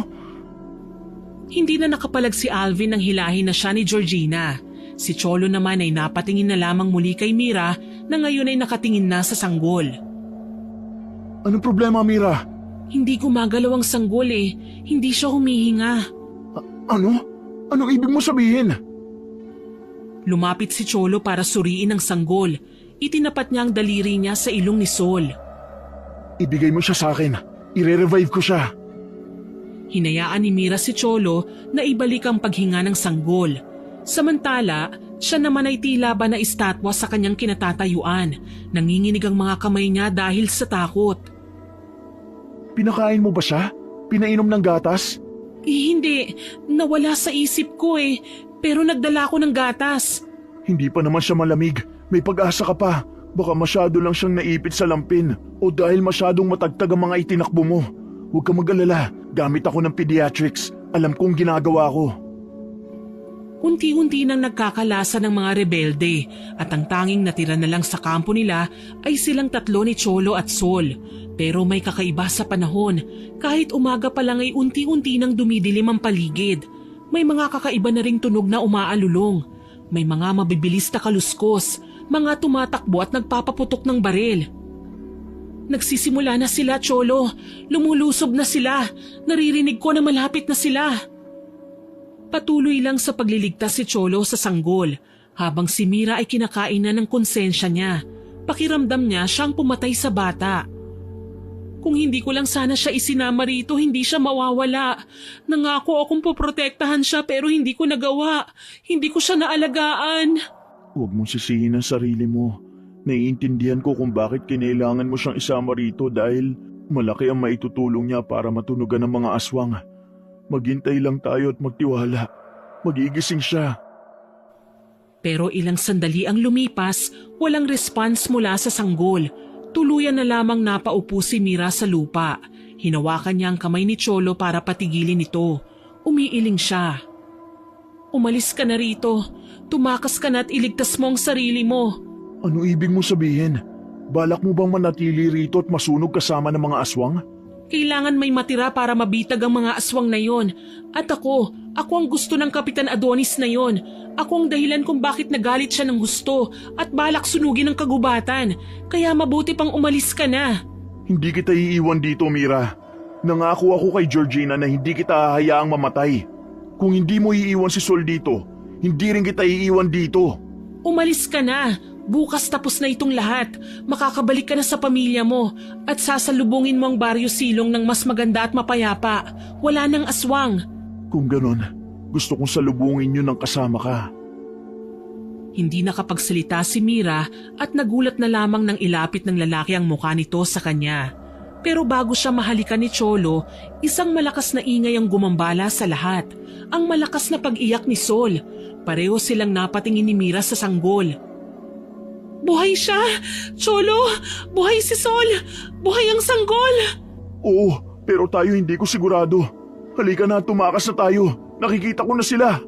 Hindi na nakapalag si Alvin nang hilahin na siya ni Georgina. Si Cholo naman ay napatingin na lamang muli kay Mira na ngayon ay nakatingin na sa sanggol. Anong problema, Mira? Hindi gumagalaw ang sanggol eh. Hindi siya humihinga. Ano? Anong ibig mo sabihin? Lumapit si Cholo para suriin ang sanggol. Itinapat niya ang daliri niya sa ilong ni Sol. Ibigay mo siya sa akin. Ire-revive ko siya. Hinayaan ni Mira si Cholo na ibalik ang paghinga ng sanggol. Samantala, siya naman ay tila ba na estatwa sa kanyang kinatatayuan. Nanginginig ang mga kamay niya dahil sa takot. Pinakain mo ba siya? Pinainom ng gatas? Hindi, nawala sa isip ko eh. Pero nagdala ko ng gatas. Hindi pa naman siya malamig. May pag-asa ka pa. Baka masyado lang siyang naipit sa lampin o dahil masyadong matagtag ang mga itinakbo mo. Huwag ka mag-alala. Gamit ako ng pediatrics. Alam kong ginagawa ko. Unti-unti nang nagkakalasa ng mga rebelde at ang tanging natira na lang sa kampo nila ay silang tatlo ni Cholo at Sol. Pero may kakaiba sa panahon. Kahit umaga pa lang ay unti-unti nang dumidilim ang paligid. May mga kakaiba na ring tunog na umaalulong. May mga mabibilis na kaluskos, mga tumatakbo at nagpapaputok ng baril. Nagsisimula na sila, Cholo. Lumulusob na sila. Naririnig ko na malapit na sila. Patuloy lang sa pagliligtas si Cholo sa sanggol, habang si Mira ay kinakain na ng konsensya niya. Pakiramdam niya siyang pumatay sa bata. Kung hindi ko lang sana siya isinama rito, hindi siya mawawala. Nangako akong poprotektahan siya pero hindi ko nagawa. Hindi ko siya naalagaan. Huwag mong sisihin ang sarili mo. Naiintindihan ko kung bakit kinailangan mo siyang isama rito dahil malaki ang maitutulong niya para matunugan ng mga aswang. Maghintay lang tayo at magtiwala. Magigising siya. Pero ilang sandali ang lumipas, walang response mula sa sanggol. Tuluyan na lamang napaupo si Mira sa lupa. Hinawakan niya ang kamay ni Cholo para patigilin ito. Umiiling siya. Umalis ka na rito. Tumakas ka na at iligtas mo ang sarili mo. Ano ibig mo sabihin? Balak mo bang manatili rito at masunog kasama ng mga aswang? Kailangan may matira para mabitag ang mga aswang na yon. At ako ang gusto ng Kapitan Adonis na yon. Ako ang dahilan kung bakit nagalit siya ng gusto at balak sunugin ang kagubatan. Kaya mabuti pang umalis ka na. Hindi kita iiwan dito, Mira. Nangako ako kay Georgina na hindi kita hahayaang mamatay. Kung hindi mo iiwan si Sol dito, hindi rin kita iiwan dito. Umalis ka na. Bukas tapos na itong lahat. Makakabalik ka na sa pamilya mo at sasalubungin mo ang Baryo Silong ng mas maganda at mapayapa. Wala nang aswang. Kung ganon, gusto kong salubungin yun ng kasama ka. Hindi nakapagsalita si Mira at nagulat na lamang nang ilapit ng lalaki ang mukha nito sa kanya. Pero bago siya mahalikan ni Cholo, isang malakas na ingay ang gumambala sa lahat. Ang malakas na pag-iyak ni Sol. Pareho silang napatingin ni Mira sa sanggol. Buhay siya! Cholo! Buhay si Sol! Buhay ang sanggol! Oo, pero tayo hindi ko sigurado. Halika na, tumakas na tayo. Nakikita ko na sila.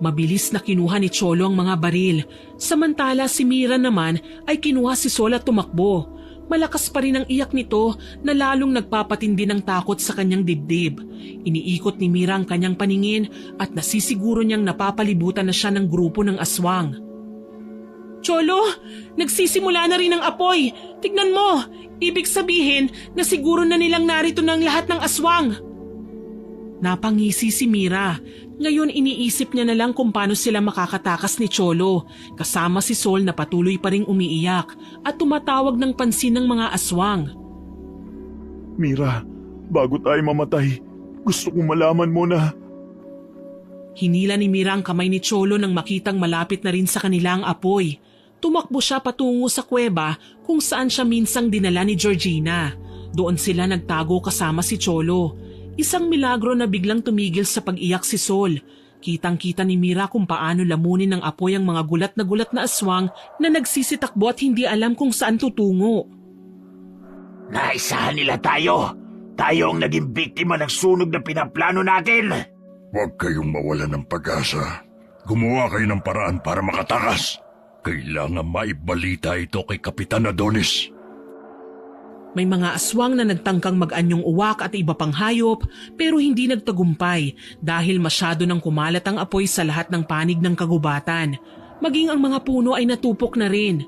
Mabilis na kinuha ni Cholo ang mga baril. Samantala si Mira naman ay kinuha si Sol at tumakbo. Malakas pa rin ang iyak nito na lalong nagpapatindi ng takot sa kanyang dibdib. Iniikot ni Mira ang kanyang paningin at nasisiguro niyang napapalibutan na siya ng grupo ng aswang. Cholo, nagsisimula na rin ang apoy. Tignan mo, ibig sabihin na siguro na nilang narito ng lahat ng aswang. Napangisi si Mira. Ngayon iniisip niya na lang kung paano sila makakatakas ni Cholo. Kasama si Sol na patuloy pa ring umiiyak at tumatawag ng pansin ng mga aswang. Mira, bago tayo mamatay, gusto kong malaman mo na... Hinila ni Mira ang kamay ni Cholo nang makitang malapit na rin sa kanila ang apoy. Tumakbo siya patungo sa kuweba kung saan siya minsang dinala ni Georgina. Doon sila nagtago kasama si Cholo. Isang milagro na biglang tumigil sa pag-iyak si Sol. Kitang-kita ni Mira kung paano lamunin ng apoy ang mga gulat na aswang na nagsisitakbo at hindi alam kung saan tutungo. Naisahan nila tayo. Tayo ang naging biktima ng sunog na pinaplano natin. Huwag kayong mawalan ng pag-asa. Gumawa kayo ng paraan para makatakas. Kailangan maibalita ito kay Kapitan Adonis. May mga aswang na nagtangkang mag-anyong uwak at iba pang hayop pero hindi nagtagumpay dahil masyado nang kumalat ang apoy sa lahat ng panig ng kagubatan. Maging ang mga puno ay natupok na rin.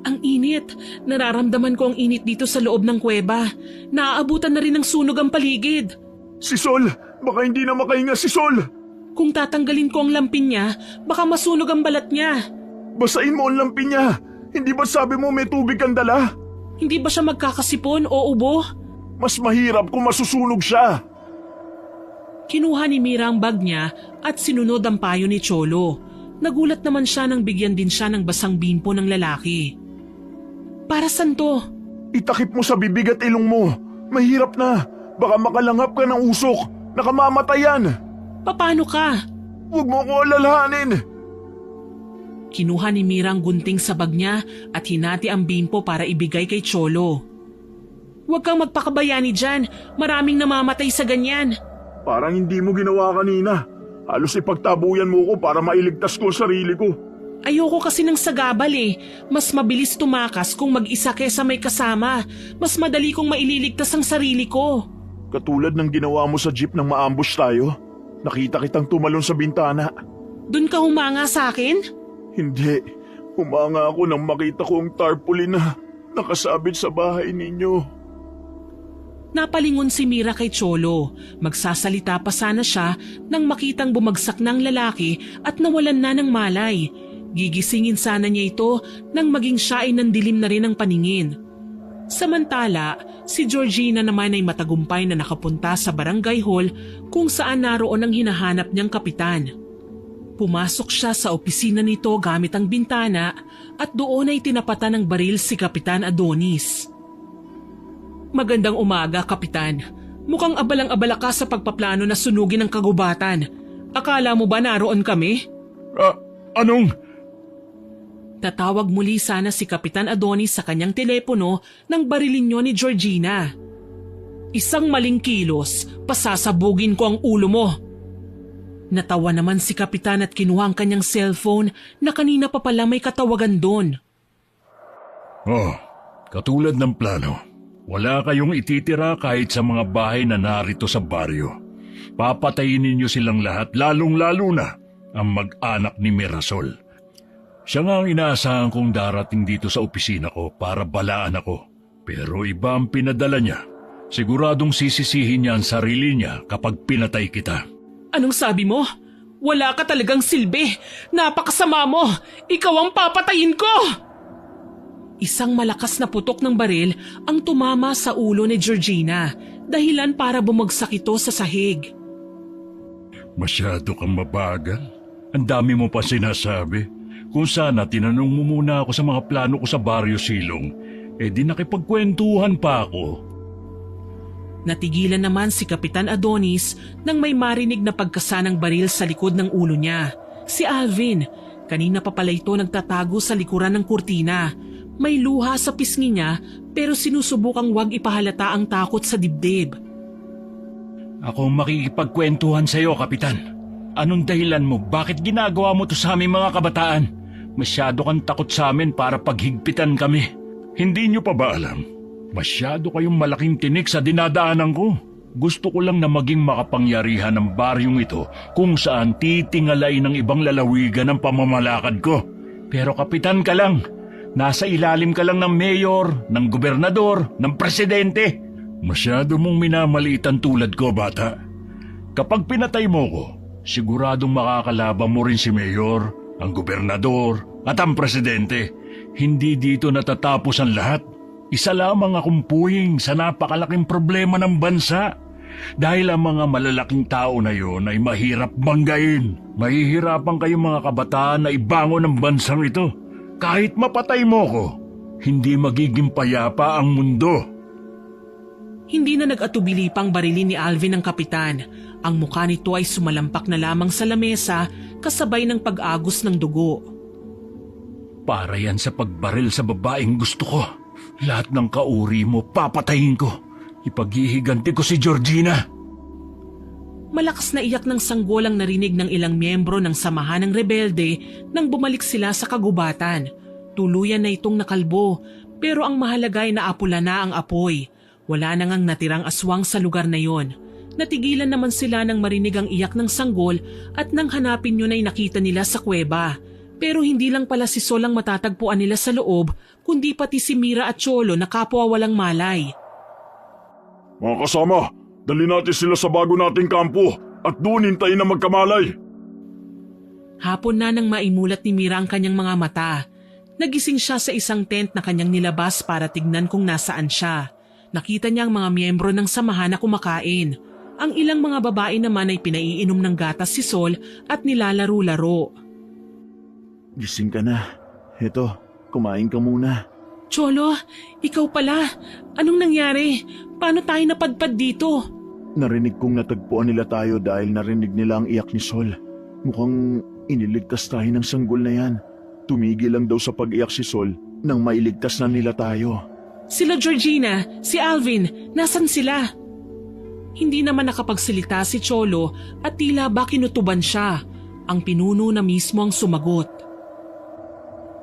Ang init. Nararamdaman ko ang init dito sa loob ng kuweba. Naaabutan na rin ng sunog ang paligid. Si Sol! Baka hindi na makahinga si Sol! Kung tatanggalin ko ang lampin niya, baka masunog ang balat niya. Basain mo ang lampin niya! Hindi ba sabi mo may tubig kang dala? Hindi ba siya magkakasipon o ubo? Mas mahirap kung masusunog siya. Kinuha ni Mira ang bag niya at sinunod ang payo ni Cholo. Nagulat naman siya nang bigyan din siya ng basang bimpo ng lalaki. Para saan to? Itakip mo sa bibig at ilong mo. Mahirap na. Baka makalanghap ka ng usok. Nakamamatay yan. Paano ka? Huwag mo ko alalahanin. Kinuha ni Mira ang gunting sa bag niya at hinati ang bimpo para ibigay kay Cholo. Huwag kang magpakabayani dyan. Maraming namamatay sa ganyan. Parang hindi mo ginawa kanina. Halos ipagtabuyan mo ko para mailigtas ko ang sarili ko. Ayoko kasi ng sagabal eh. Mas mabilis tumakas kung mag-isa kesa may kasama. Mas madali kong maililigtas ang sarili ko. Katulad ng ginawa mo sa jeep nang maambush tayo. Nakita kitang tumalon sa bintana. Doon ka humanga sa akin? Hindi. Humanga ako nang makita ko ang tarpaulin na nakasabit sa bahay ninyo. Napalingon si Mira kay Cholo. Magsasalita pa sana siya nang makitang bumagsak ng lalaki at nawalan na ng malay. Gigisingin sana niya ito nang maging siya ay nandilim na rin ang paningin. Samantala, si Georgina naman ay matagumpay na nakapunta sa barangay hall kung saan naroon ang hinahanap niyang kapitan. Pumasok siya sa opisina nito gamit ang bintana at doon ay tinapatan ng baril si Kapitan Adonis. Magandang umaga, Kapitan. Mukhang abalang-abala ka sa pagpaplano na sunugin ang kagubatan. Akala mo ba naroon kami? Anong? Tatawag muli sana si Kapitan Adonis sa kanyang telepono nang barilin niyo ni Georgina. Isang maling kilos, pasasabugin ko ang ulo mo. Natawa naman si Kapitan at kinuha ang kanyang cellphone na kanina pa pala may katawagan doon. Oh, katulad ng plano. Wala kayong ititira kahit sa mga bahay na narito sa baryo. Papatayin ninyo silang lahat, lalong-lalo na ang mag-anak ni Mirasol. Siya nga ang inaasahan kong darating dito sa opisina ko para balaan ako. Pero iba ang pinadala niya. Siguradong sisisihin niya ang sarili niya kapag pinatay kita. Anong sabi mo? Wala ka talagang silbi. Napakasama mo. Ikaw ang papatayin ko! Isang malakas na putok ng baril ang tumama sa ulo ni Georgina, dahilan para bumagsak ito sa sahig. Masyado kang mabagal. Ang dami mo pa sinasabi. Kung sana tinanong mo muna ako sa mga plano ko sa Baryo Silong, di nakipagkwentuhan pa ako. Natigilan naman si Kapitan Adonis nang may marinig na pagkasanang baril sa likod ng ulo niya. Si Alvin, kanina pa pala ito nagtatago sa likuran ng kurtina. May luha sa pisngi niya pero sinusubukang wag ipahalata ang takot sa dibdib. Ako makikipagkwentuhan sa iyo, Kapitan. Anong dahilan mo? Bakit ginagawa mo to sa aming mga kabataan? Masyado kang takot sa amin para paghigpitan kami. Hindi niyo pa ba alam? Masyado kayong malaking tinik sa dinadaanan ko. Gusto ko lang na maging makapangyarihan ng baryong ito kung saan titingalay ng ibang lalawigan ang pamamalakad ko. Pero Kapitan ka lang. Nasa ilalim ka lang ng mayor, ng gobernador, ng presidente. Masyado mong minamaliitan tulad ko, bata. Kapag pinatay mo ko, siguradong makakalaban mo rin si mayor, ang gobernador, at ang presidente. Hindi dito natatapos ang lahat. Isa lamang akong puwing sa napakalaking problema ng bansa. Dahil ang mga malalaking tao na yon ay mahirap banggain. Mahihirapan kayong mga kabataan na ibangon ang bansang ito. Kahit mapatay mo ko, hindi magiging payapa ang mundo. Hindi na nag-atubili pang barilin ni Alvin ang kapitan. Ang mukha nito ay sumalampak na lamang sa lamesa kasabay ng pag-agos ng dugo. Para yan sa pagbaril sa babaeng gusto ko. Lahat ng kauri mo papatayin ko. Ipaghihiganti ko si Georgina. Malakas na iyak ng sanggol ang narinig ng ilang miyembro ng samahan ng rebelde nang bumalik sila sa kagubatan. Tuluyan na itong nakalbo. Pero ang mahalaga ay naapula na ang apoy. Wala na ngang natirang aswang sa lugar na yon. Natigilan naman sila nang marinig ang iyak ng sanggol at nang hanapin yun ay nakita nila sa kuweba. Pero hindi lang pala si Sol ang matatagpuan nila sa loob, kundi pati si Mira at Cholo na kapwa walang malay. Mga kasama, dali natin sila sa bago nating kampo at doon hintayin na magkamalay. Hapon na nang maimulat ni Mira ang kanyang mga mata. Nagising siya sa isang tent na kanyang nilabas para tignan kung nasaan siya. Nakita niya ang mga miyembro ng samahan na kumakain. Ang ilang mga babae naman ay pinaiinom ng gatas si Sol at nilalaro-laro. Gising ka na. Eto, kumain ka muna. Cholo, ikaw pala. Anong nangyari? Paano tayo napadpad dito? Narinig kong natagpuan nila tayo dahil narinig nila ang iyak ni Sol. Mukhang iniligtas tayo ng sanggol na yan. Tumigil lang daw sa pag-iyak si Sol nang mailigtas na nila tayo. Sila Georgina, si Alvin, nasan sila? Hindi naman nakapagsalita si Cholo at tila ba kinutuban siya. Ang pinuno na mismo ang sumagot.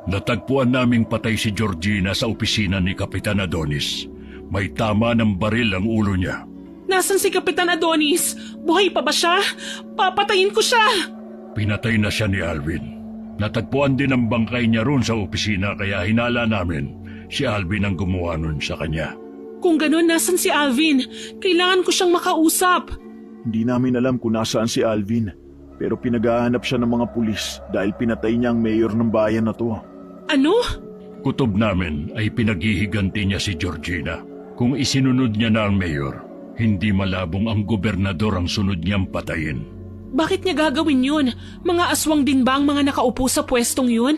Natagpuan naming patay si Georgina sa opisina ni Kapitan Adonis. May tama ng baril ang ulo niya. Nasan si Kapitan Adonis? Buhay pa ba siya? Papatayin ko siya! Pinatay na siya ni Alvin. Natagpuan din ang bangkay niya roon sa opisina kaya hinala namin si Alvin ang gumawa nun sa kanya. Kung ganun, nasan si Alvin? Kailangan ko siyang makausap. Hindi namin alam kung nasaan si Alvin. Pero pinaghahanap siya ng mga pulis dahil pinatay niya ang mayor ng bayan na to. Ano? Kutob namin ay pinaghihiganti niya si Georgina. Kung isinunod niya na ang mayor, hindi malabong ang gobernador ang sunod niyang patayin. Bakit niya gagawin yun? Mga aswang din ba ang mga nakaupo sa pwestong yun?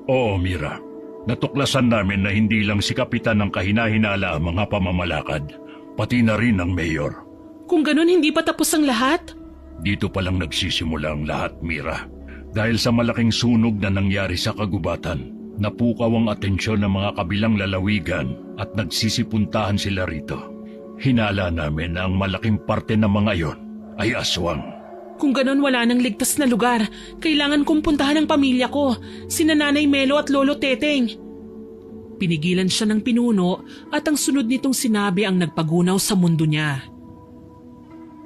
Oo, Mira. Natuklasan namin na hindi lang si Kapitan ang kahinahinala ang mga pamamalakad, pati na rin ang mayor. Kung ganun, hindi pa tapos ang lahat? Dito pa lang nagsisimula ang lahat, Mira. Dahil sa malaking sunog na nangyari sa kagubatan, napukaw ang atensyon ng mga kabilang lalawigan at nagsisipuntahan sila rito. Hinala namin na ang malaking parte ng mga iyon ay aswang. Kung ganun, wala nang ligtas na lugar. Kailangan kong puntahan ang pamilya ko, sina Nanay Melo at Lolo Teteng. Pinigilan siya ng pinuno at ang sunod nitong sinabi ang nagpagunaw sa mundo niya.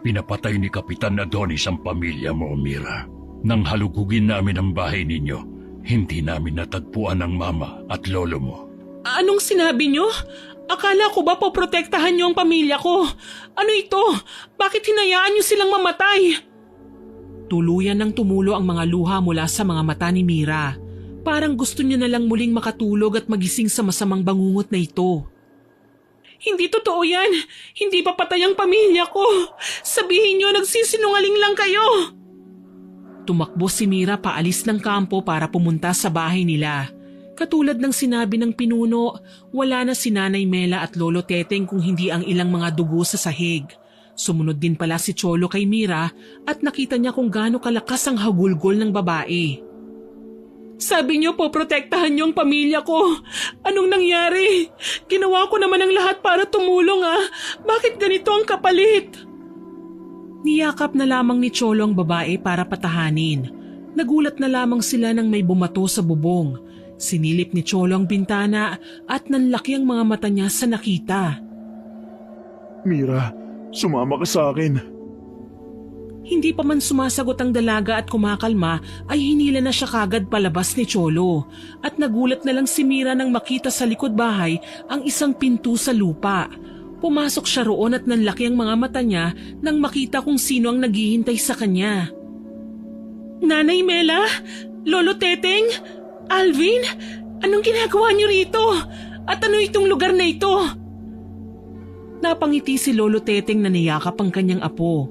Pinapatay ni Kapitan Adonis ang pamilya mo, Mira. Nang halugugin namin ang bahay ninyo, hindi namin natagpuan ang mama at lolo mo. Anong sinabi niyo? Akala ko ba poprotektahan niyo ang pamilya ko? Ano ito? Bakit hinayaan niyo silang mamatay? Tuluyan nang tumulo ang mga luha mula sa mga mata ni Mira. Parang gusto niya na lang muling makatulog at magising sa masamang bangungot na ito. Hindi totoo yan. Hindi pa patay ang pamilya ko. Sabihin niyo nagsisinungaling lang kayo. Tumakbo si Mira paalis ng kampo para pumunta sa bahay nila. Katulad ng sinabi ng pinuno, wala na si Nanay Mela at Lolo Teteng kung hindi ang ilang mga dugo sa sahig. Sumunod din pala si Cholo kay Mira at nakita niya kung gaano kalakas ang hagulgol ng babae. Sabi niyo po protektahan niyo ang pamilya ko. Anong nangyari? Ginawa ko naman ang lahat para tumulong Bakit ganito ang kapalit? Niyakap na lamang ni Cholo ang babae para patahanin. Nagulat na lamang sila nang may bumato sa bubong. Sinilip ni Cholo ang bintana at nanlaki ang mga mata niya sa nakita. Mira, sumama ka sa akin. Hindi pa man sumasagot ang dalaga at kumakalma ay hinila na siya kagad palabas ni Cholo. At nagulat na lang si Mira nang makita sa likod bahay ang isang pinto sa lupa. Pumasok siya roon at nanlaki ang mga mata niya nang makita kung sino ang naghihintay sa kanya. Nanay Mela? Lolo Teteng? Alvin? Anong ginagawa niyo rito? At ano itong lugar na ito? Napangiti si Lolo Teteng na niyakap ang kanyang apo.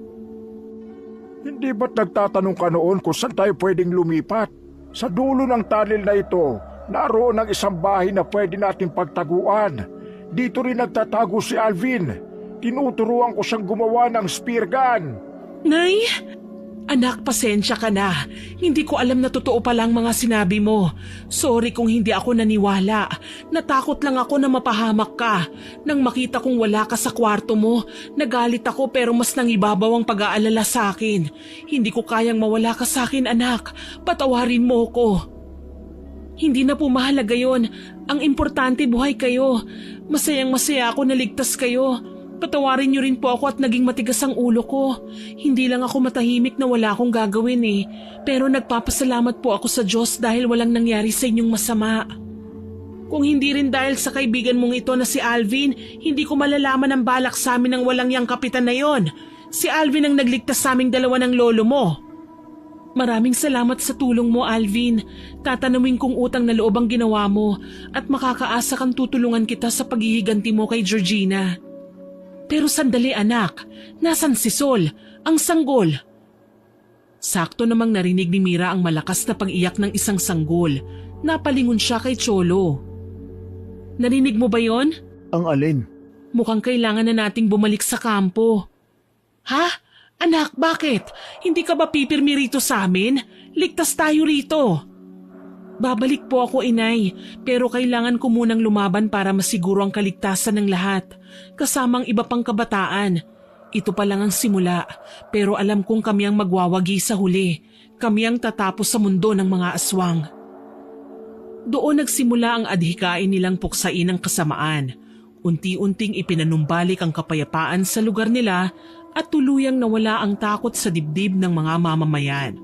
Hindi ba't nagtatanong ka noon kung saan tayo pwedeng lumipat? Sa dulo ng tunnel na ito, naroon ang isang bahay na pwede natin pagtaguan. Dito rin nagtatago si Alvin. Tinuturuan ko siyang gumawa ng spear gun. Nay? Anak, pasensya ka na. Hindi ko alam na totoo palang mga sinabi mo. Sorry kung hindi ako naniwala. Natakot lang ako na mapahamak ka. Nang makita kong wala ka sa kwarto mo, nagalit ako pero mas nangibabaw ang pag-aalala sa akin. Hindi ko kayang mawala ka sa akin, anak. Patawarin mo ko. Hindi na po mahalaga yon. Ang importante buhay kayo. Masayang masaya ako na ligtas kayo. Patawarin niyo rin po ako at naging matigas ang ulo ko. Hindi lang ako matahimik na wala akong gagawin eh. Pero nagpapasalamat po ako sa Diyos dahil walang nangyari sa inyong masama. Kung hindi rin dahil sa kaibigan mong ito na si Alvin, hindi ko malalaman ang balak sa amin ng walang yang kapitan na yon. Si Alvin ang nagligtas sa aming dalawa ng lolo mo. Maraming salamat sa tulong mo, Alvin. Tatanawin kong utang na loob ang ginawa mo at makakaasa kang tutulungan kita sa paghihiganti mo kay Georgina. Pero sandali anak, nasan si Sol, ang sanggol? Sakto namang narinig ni Mira ang malakas na pag-iyak ng isang sanggol. Napalingon siya kay Cholo. Narinig mo ba yon? Ang alin? Mukhang kailangan na nating bumalik sa kampo. Ha? Anak, bakit? Hindi ka ba pipirmi rito sa amin? Ligtas tayo rito. Babalik po ako, inay. Pero kailangan ko munang lumaban para masiguro ang kaligtasan ng lahat. Kasamang iba pang kabataan. Ito pa lang ang simula. Pero alam kong kami ang magwawagi sa huli. Kami ang tatapos sa mundo ng mga aswang. Doon nagsimula ang adhikain nilang puksain ng kasamaan. Unti-unting ipinanumbalik ang kapayapaan sa lugar nila at tuluyang nawala ang takot sa dibdib ng mga mamamayan.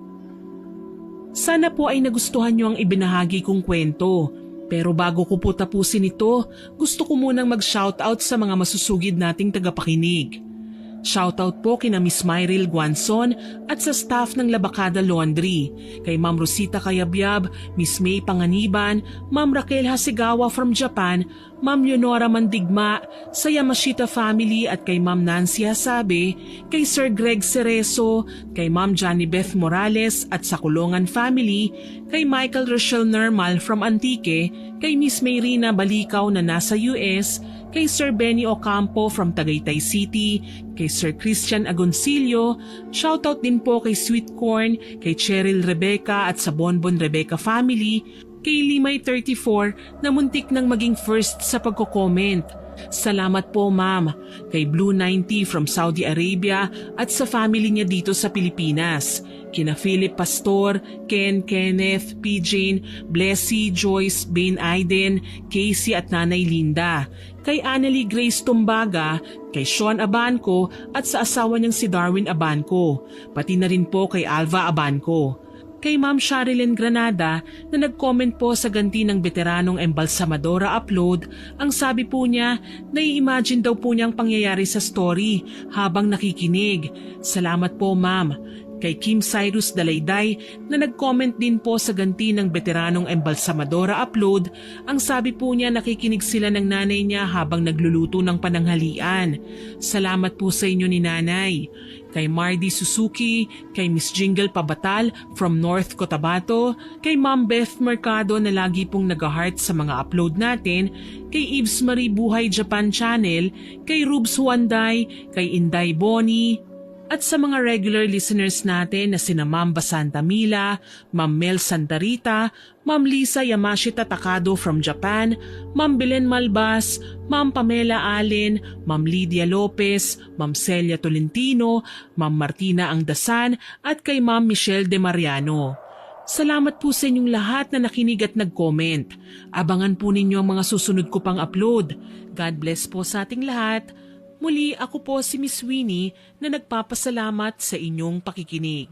Sana po ay nagustuhan niyo ang ibinahagi kong kwento. Pero bago ko po tapusin ito, gusto ko munang mag-shoutout sa mga masusugid nating tagapakinig. Shoutout po kina Miss Myril Guanzon at sa staff ng Labacada Laundry, kay Ma'am Rosita Kayabyab, Miss May Panganiban, Ma'am Raquel Hasegawa from Japan, Ma'am Leonora Mandigma, sa Yamashita family at kay Ma'am Nancy Hasabe, kay Sir Greg Cerezo, kay Ma'am Johnny Beth Morales at sa Kulungan family, kay Michael Rochelle Nermal from Antique, kay Miss Mayrina Balikaw na nasa US, kay Sir Benny Ocampo from Tagaytay City, kay Sir Christian Agoncillo, shoutout din po kay Sweet Corn, kay Cheryl Rebecca at sa Bonbon Rebecca family, kay Limay 34 na muntik nang maging first sa pagko-comment. Salamat po ma'am, kay Blue 90 from Saudi Arabia at sa family niya dito sa Pilipinas, kina Philip Pastor, Ken, Kenneth, P. Jane, Blessy, Joyce, Bain Aiden, Casey at Nanay Linda, kay Annalie Grace Tumbaga, kay Sean Abanco at sa asawa niyang si Darwin Abanco, pati na rin po kay Alva Abanco. Kay Ma'am Sharilyn Granada na nag-comment po sa ganti ng veteranong Embalsamadora upload, ang sabi po niya, nai-imagine daw po niyang pangyayari sa story habang nakikinig. Salamat po ma'am. Kay Kim Cyrus Dalayday na nag-comment din po sa ganti ng veteranong Embalsamadora upload, ang sabi po niya nakikinig sila ng nanay niya habang nagluluto ng pananghalian. Salamat po sa inyo ni nanay. Kay Mardy Suzuki, kay Miss Jingle Pabatal from North Cotabato, kay Ma'am Beth Mercado na lagi pong nag-heart sa mga upload natin, kay Yves Marie Buhay Japan Channel, kay Rubes Huanday, kay Inday Boni, at sa mga regular listeners natin na sina Ma'am Basanta Mila, Ma'am Mel Santarita, Ma'am Lisa Yamashita Takado from Japan, Ma'am Belen Malbas, Ma'am Pamela Allen, Ma'am Lydia Lopez, Ma'am Celia Tolentino, Ma'am Martina Angdasan at kay Ma'am Michelle De Mariano. Salamat po sa inyong lahat na nakinig at nag-comment. Abangan po ninyo ang mga susunod ko pang upload. God bless po sa ating lahat. Muli ako po si Miss Winnie na nagpapasalamat sa inyong pakikinig.